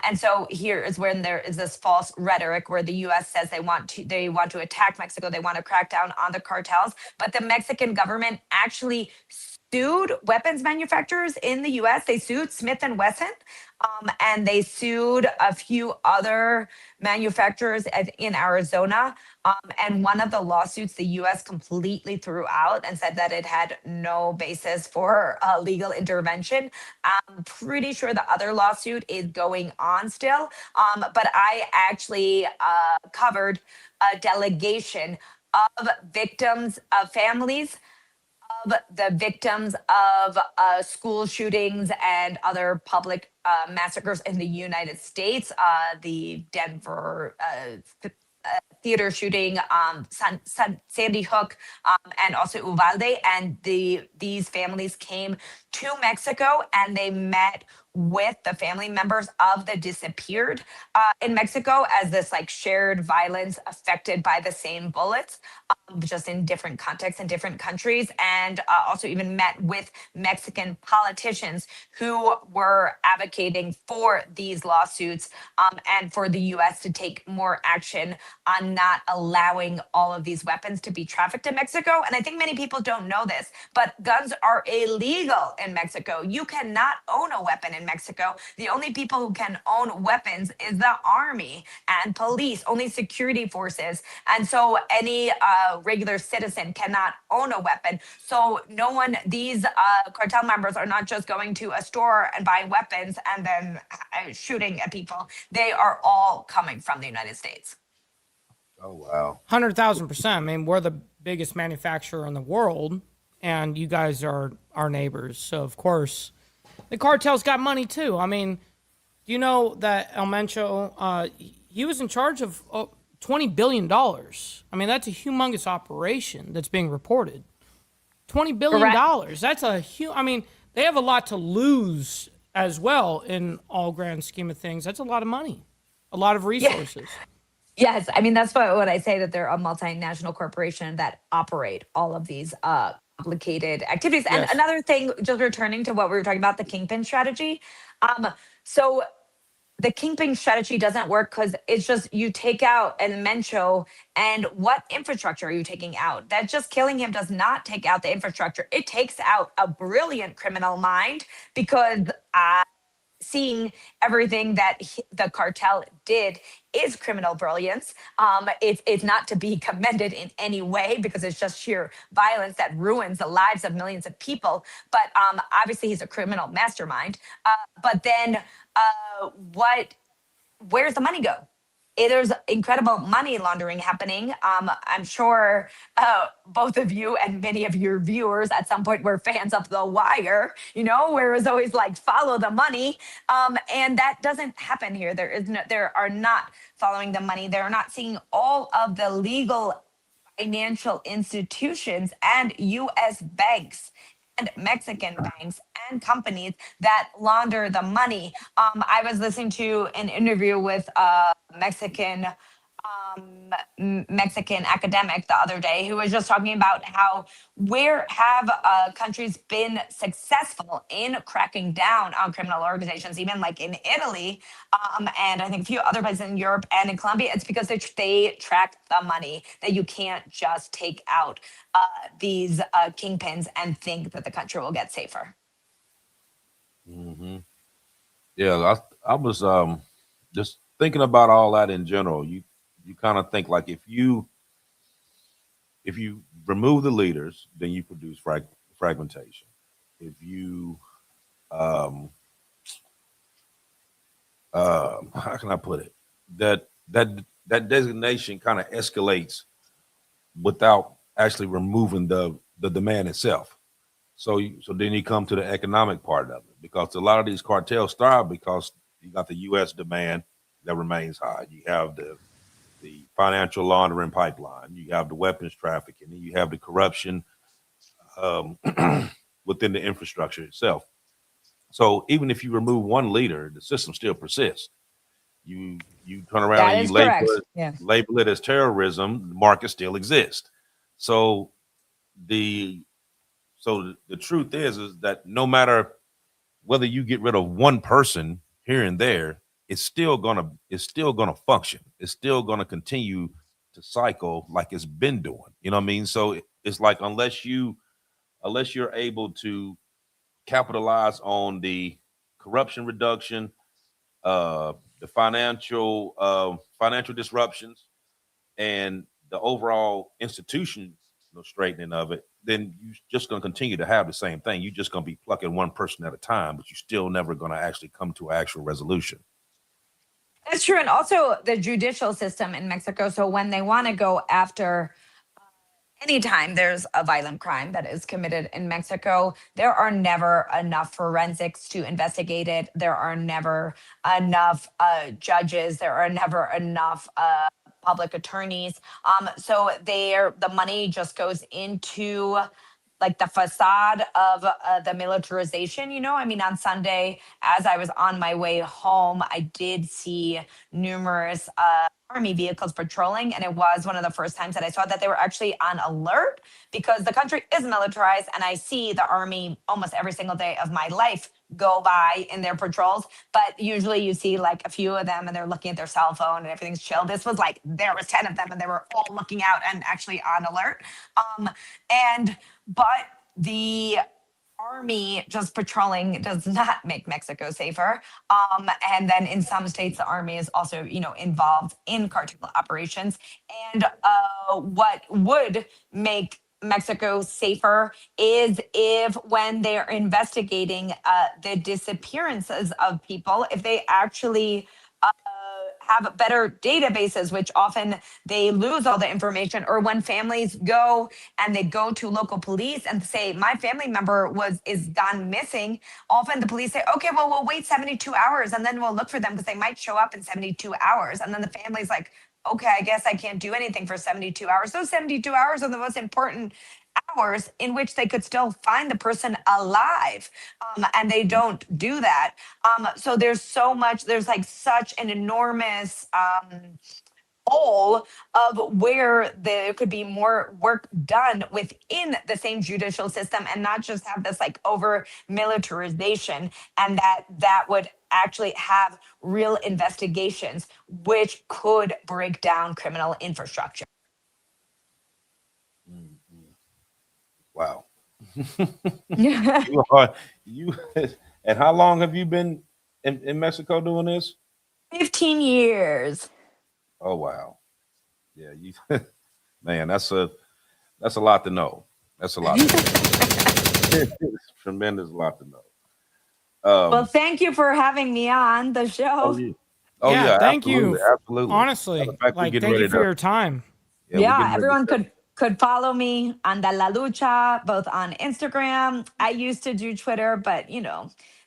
And so here is when there is this false rhetoric where the US says they want to attack Mexico, they want to crack down on the cartels, but the Mexican government actually sued weapons manufacturers in the US. They sued Smith and Wesson, and they sued a few other manufacturers in Arizona. And one of the lawsuits the US completely threw out and said that it had no basis for legal intervention. I'm pretty sure the other lawsuit is going on still. But I actually covered a delegation of victims, of families of the victims of school shootings and other public massacres in the United States, the Denver theater shooting, Sandy Hook, and also Uvalde. And these families came to Mexico and they met with the family members of the disappeared in Mexico as this like shared violence affected by the same bullets, just in different contexts in different countries, and also even met with Mexican politicians who were advocating for these lawsuits, and for the US to take more action on not allowing all of these weapons to be trafficked in Mexico. And I think many people don't know this, but guns are illegal in Mexico. You cannot own a weapon in Mexico. The only people who can own weapons is the army and police, only security forces. And so any regular citizen cannot own a weapon. So these cartel members are not just going to a store and buying weapons and then shooting at people. They are all coming from the United States. Oh wow, 100,000%. I mean, we're the biggest manufacturer in the world, and you guys are our neighbors. So of course, the cartel's got money too. I mean, do you know that El Mencho, he was in charge of $20 billion. I mean, that's a humongous operation that's being reported. $20 billion. Correct. That's a huge, I mean, they have a lot to lose as well in all grand scheme of things. That's a lot of money, a lot of resources. Yes, I mean that's what I say, that they're a multinational corporation that operate all of these complicated activities. And Yes. another thing, just returning to what we were talking about, the kingpin strategy. So the kingpin strategy doesn't work because it's just you take out El Mencho, and what infrastructure are you taking out? That just killing him does not take out the infrastructure. It takes out a brilliant criminal mind because seeing everything that the cartel did is criminal brilliance. It's not to be commended in any way because it's just sheer violence that ruins the lives of millions of people. But obviously, he's a criminal mastermind. But then, what? Where's the money go? There's incredible money laundering happening. I'm sure both of you and many of your viewers at some point were fans of The Wire, where it was always like follow the money, and that doesn't happen here. There are not following the money. They're not seeing all of the legal financial institutions and U.S. banks and Mexican banks and companies that launder the money. I was listening to an interview with a Mexican academic the other day who was just talking about how where have countries been successful in cracking down on criminal organizations, even like in Italy, and I think a few other places in Europe and in Colombia. It's because they track the money, that you can't just take out these kingpins and think that the country will get safer. Hmm. Yeah, I was just thinking about all that in general. You kind of think like if you remove the leaders, then you produce fragmentation. If you how can I put it, that designation kind of escalates without actually removing the demand itself. So then you come to the economic part of it, because a lot of these cartels thrive because you got the U.S. demand that remains high. You have the financial laundering pipeline. You have the weapons trafficking. And you have the corruption um, within the infrastructure itself. So even if you remove one leader, the system still persists. You turn around That and is you correct. Yeah. label it as terrorism. The market still exists. So the the truth is that no matter whether you get rid of one person here and there, it's still gonna function. It's still gonna continue to cycle like it's been doing. You know what I mean? So it's like unless you're able to capitalize on the corruption reduction, the financial disruptions, and the overall institutional straightening of it, then you're just going to continue to have the same thing. You're just going to be plucking one person at a time, but you're still never going to actually come to an actual resolution. That's true. And also the judicial system in Mexico. So when they want to go after anytime there's a violent crime that is committed in Mexico, there are never enough forensics to investigate it. There are never enough judges. There are never enough public attorneys. So the money just goes into like the facade of the militarization. I mean, on Sunday, as I was on my way home, I did see numerous army vehicles patrolling, and it was one of the first times that I saw that they were actually on alert, because the country is militarized, and I see the army almost every single day of my life go by in their patrols. But usually you see like a few of them and they're looking at their cell phone and everything's chill. This was like there was 10 of them and they were all looking out and actually on alert. And but the army just patrolling does not make Mexico safer. And then in some states, the army is also, involved in cartel operations. And what would make Mexico safer is if, when they're investigating the disappearances of people, if they actually have better databases, which often they lose all the information, or when families go and they go to local police and say, my family member is gone missing, often the police say, okay, well, we'll wait 72 hours and then we'll look for them because they might show up in 72 hours. And then the family's like, okay, I guess I can't do anything for 72 hours. Those 72 hours are the most important hours in which they could still find the person alive. And they don't do that. So there's like such an enormous all of where there could be more work done within the same judicial system and not just have this like over militarization, and that would actually have real investigations which could break down criminal infrastructure. Wow. Yeah. You and how long have you been in Mexico doing this? 15 years. Oh wow. Yeah, you man, that's a lot to know. That's a lot to know. It's tremendous lot to know. Well, thank you for having me on the show. Yeah, thank absolutely, you. absolutely. Honestly, Thank you for your time. Yeah, everyone could follow me Anda La Lucha, both on Instagram. I used to do Twitter, but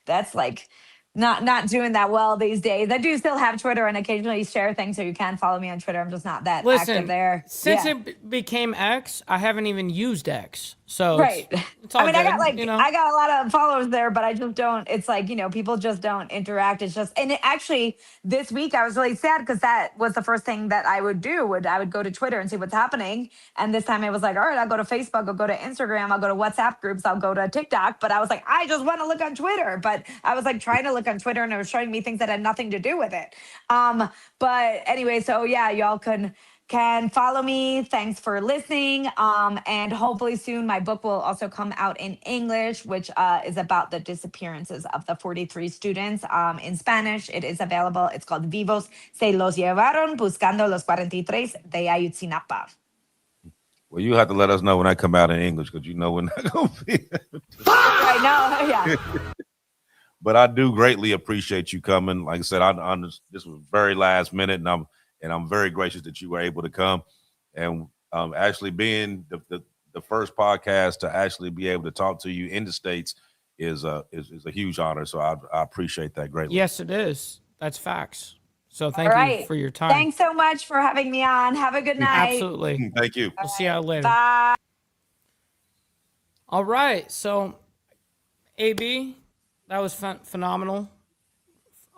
that's like not doing that well these days. I do still have Twitter and occasionally share things, so you can follow me on Twitter. I'm just not that active there. Since it became X, I haven't even used X. So right. it's all I mean, good, I got a lot of followers there, but I just don't. It's like people just don't interact. It's just, and actually this week I was really sad because that was the first thing that I would do. I would go to Twitter and see what's happening, and this time I was like, all right, I'll go to Facebook, I'll go to Instagram, I'll go to WhatsApp groups, I'll go to TikTok. But I was like, I just want to look on Twitter. But I was like trying to look on Twitter, and it was showing me things that had nothing to do with it. But anyway, so yeah, y'all can follow me. Thanks for listening. And hopefully soon my book will also come out in English, which is about the disappearances of the 43 students. In Spanish, it is available. It's called Vivos se los llevaron buscando los 43 de Ayotzinapa. Well, you have to let us know when I come out in English, because we're not going to be. Right now, yeah. But I do greatly appreciate you coming. Like I said, this was very last minute, and I'm very gracious that you were able to come, and actually being the first podcast to actually be able to talk to you in the States is a huge honor. So I appreciate that greatly. Yes, it is. That's facts. So thank you for your time. Thanks so much for having me on. Have a good night. Absolutely. Thank you. We'll see you later. Bye. All right. So, AB, that was phenomenal.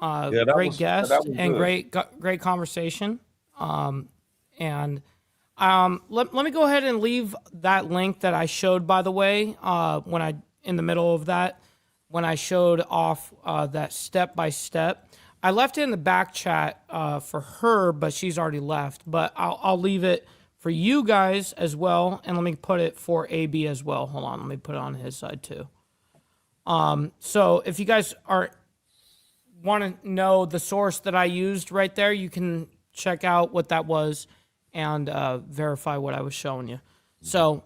Great guest and great conversation. Let me go ahead and leave that link that I showed, by the way, in the middle of that, when I showed off that step by step. I left it in the back chat for her, but she's already left. But I'll leave it for you guys as well, and let me put it for AB as well. Hold on, let me put it on his side too. So if you guys want to know the source that I used right there, you can check out what that was and verify what I was showing you. So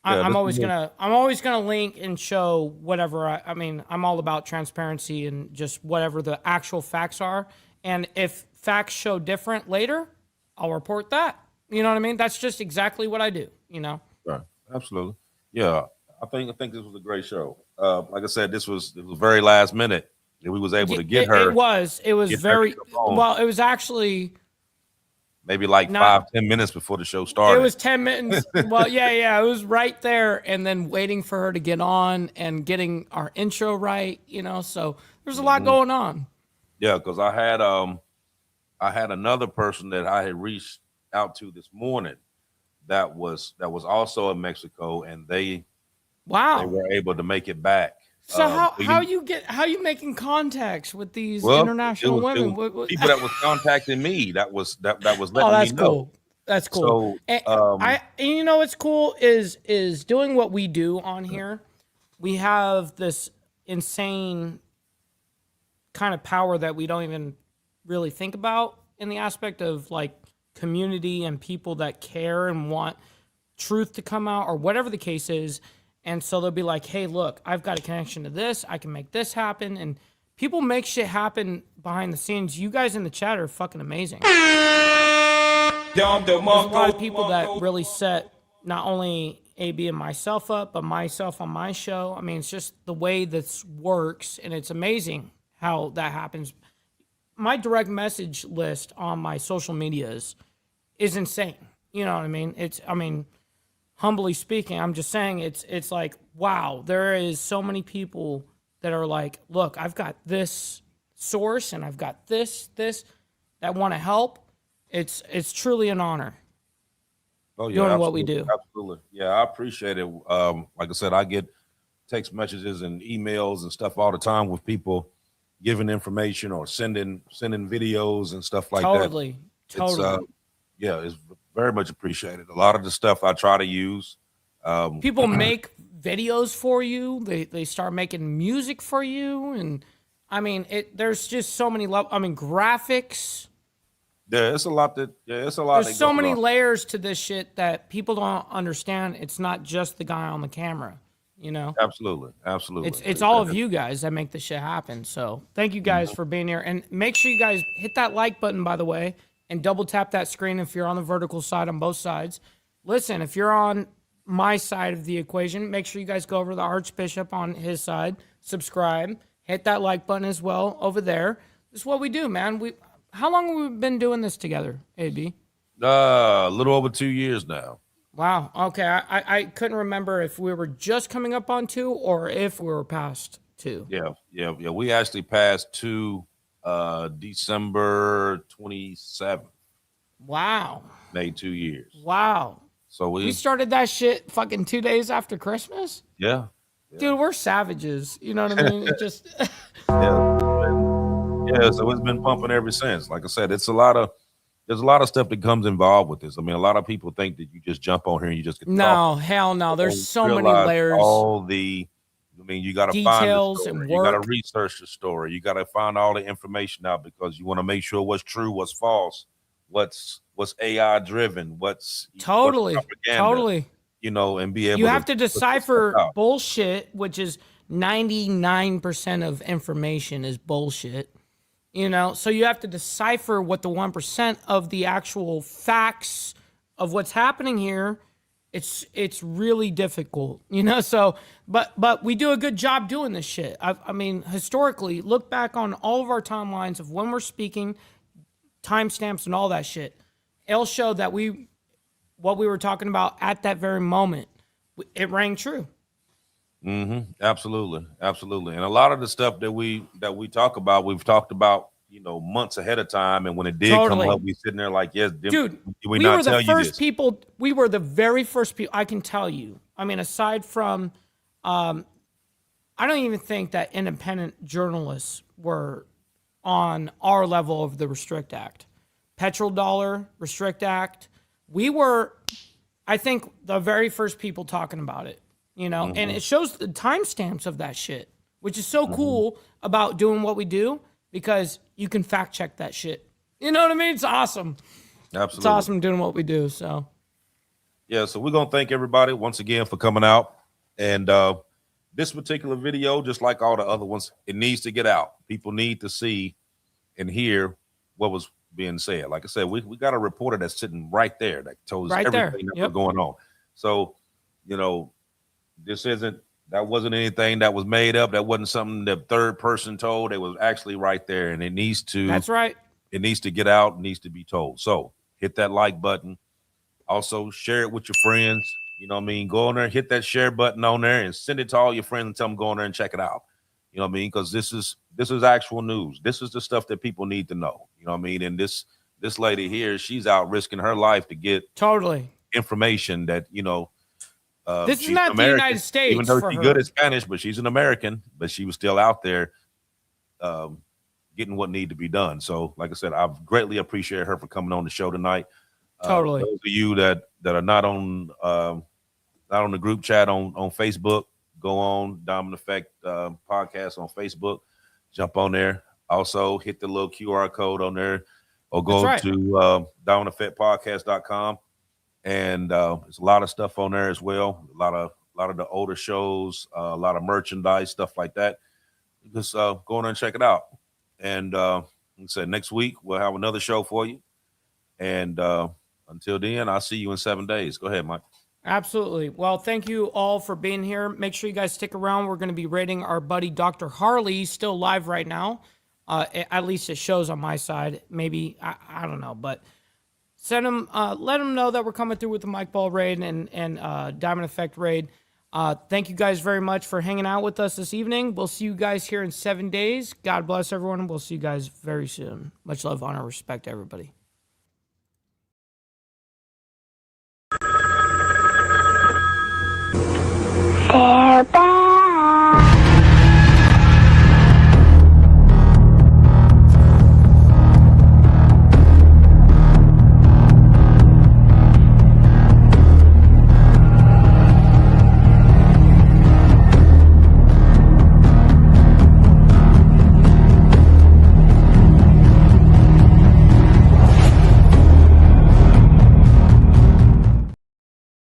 I'm always gonna link and show whatever. I mean, I'm all about transparency and just whatever the actual facts are. And if facts show different later, I'll report that. You know what I mean? That's just exactly what I do. Right. Absolutely. Yeah. I think this was a great show. Like I said, it was very last minute. We was able to get her. It was very well. It was actually maybe like 5-10 minutes before the show started. It was 10 minutes. Well, yeah. It was right there, and then waiting for her to get on and getting our intro right. So there's a lot going on. Yeah, because I had another person that I had reached out to this morning that was also in Mexico, and they were able to make it back. So how you making contacts with these international women? People that was contacting me that was letting me know. Cool. That's cool. So, what's cool is doing what we do on here. We have this insane kind of power that we don't even really think about in the aspect of like community and people that care and want truth to come out or whatever the case is. And so they'll be like, hey, look, I've got a connection to this. I can make this happen. And people make shit happen behind the scenes. You guys in the chat are fucking amazing. There's a lot of people that really set not only AB and myself up, but myself on my show. I mean, it's just the way this works. And it's amazing how that happens. My direct message list on my social medias is insane. You know what I mean? Humbly speaking, I'm just saying it's like, wow, there is so many people that are like, look, I've got this source and I've got this that want to help. It's truly an honor. Oh yeah, doing what we do. Absolutely. Yeah, I appreciate it. Like I said, I get text messages and emails and stuff all the time with people giving information or sending videos and stuff like that. It's yeah, it's very much appreciated. A lot of the stuff I try to use. People make videos for you. They start making music for you, and I mean, there's just so many levels. I mean, graphics. Yeah, it's a lot that. Yeah, it's a lot. There's so many layers to this shit that people don't understand. It's not just the guy on the camera, you know. Absolutely. It's all of you guys that make this shit happen. So thank you guys for being here, and make sure you guys hit that like button, by the way, and double tap that screen if you're on the vertical side on both sides. Listen, if you're on my side of the equation, make sure you guys go over to the Archbishop on his side, subscribe, hit that like button as well over there. This is what we do, man. How long have we been doing this together, AB? A little over 2 years now. Wow. Okay. I couldn't remember if we were just coming up on 2 or if we were past 2. Yeah. We actually passed 2 December 27th. Wow. Made 2 years. Wow. So we started that shit fucking 2 days after Christmas? Yeah. Dude, we're savages. You know what I mean? It just Yeah, so it's been pumping ever since. Like I said, there's a lot of stuff that comes involved with this. I mean, a lot of people think that you just jump on here and you just get hell no. There's so many layers. You got to find the story. You got to research the story. You got to find all the information out because you want to make sure what's true, what's false, what's AI driven, what's totally. You know, and be able. You have to decipher bullshit, which is 99% of information is bullshit. You know, so you have to decipher what the 1% of the actual facts of what's happening here. It's really difficult, you know. So, but we do a good job doing this shit. I mean, historically, look back on all of our timelines of when we're speaking, timestamps, and all that shit. It'll show that what we were talking about at that very moment, it rang true. Absolutely. And a lot of the stuff that we talk about, we've talked about, you know, months ahead of time. And when it did come up, we sitting there like, yes, dude, we were the first people. We were the very first people. I can tell you. I mean, aside from, I don't even think that independent journalists were on our level of the Restrict Act, Petrodollar Restrict Act. We were, I think, the very first people talking about it. You know, and it shows the timestamps of that shit, which is so cool about doing what we do because you can fact check that shit. You know what I mean? It's awesome. Absolutely. It's awesome doing what we do. So, yeah. So we're going to thank everybody once again for coming out. And this particular video, just like all the other ones, it needs to get out. People need to see and hear what was being said. Like I said, we got a reporter that's sitting right there that tells us everything that was going on. So, you know, that wasn't anything that was made up. That wasn't something that third person told. It was actually right there, and it needs to. That's right. It needs to get out. It needs to be told. So hit that like button. Also share it with your friends. You know what I mean? Go on there, hit that share button on there, and send it to all your friends and tell them go on there and check it out. You know what I mean? Because this is actual news. This is the stuff that people need to know. You know what I mean? And this lady here, she's out risking her life to get information that, you know. This is not American, the United States. Even though she's good at Spanish, but she's an American, but she was still out there getting what needed to be done. So, like I said, I've greatly appreciated her for coming on the show tonight. Totally. Those of you that are not on the group chat on Facebook, go on Diamond Effect podcast on Facebook, jump on there. Also, hit the little QR code on there, or go to diamondeffectpodcast.com. And there's a lot of stuff on there as well. A lot of the older shows, a lot of merchandise, stuff like that. Just go on and check it out. And like I said, next week we'll have another show for you. And until then, I'll see you in 7 days. Go ahead, Mike. Absolutely. Well, thank you all for being here. Make sure you guys stick around. We're going to be rating our buddy Dr. Harley. He's still live right now. At least it shows on my side. Maybe I don't know, but. Send them, let them know that we're coming through with the Mike Ball raid and Diamond Effect raid. Thank you guys very much for hanging out with us this evening. We'll see you guys here in 7 days. God bless everyone, and we'll see you guys very soon. Much love, honor, respect, everybody.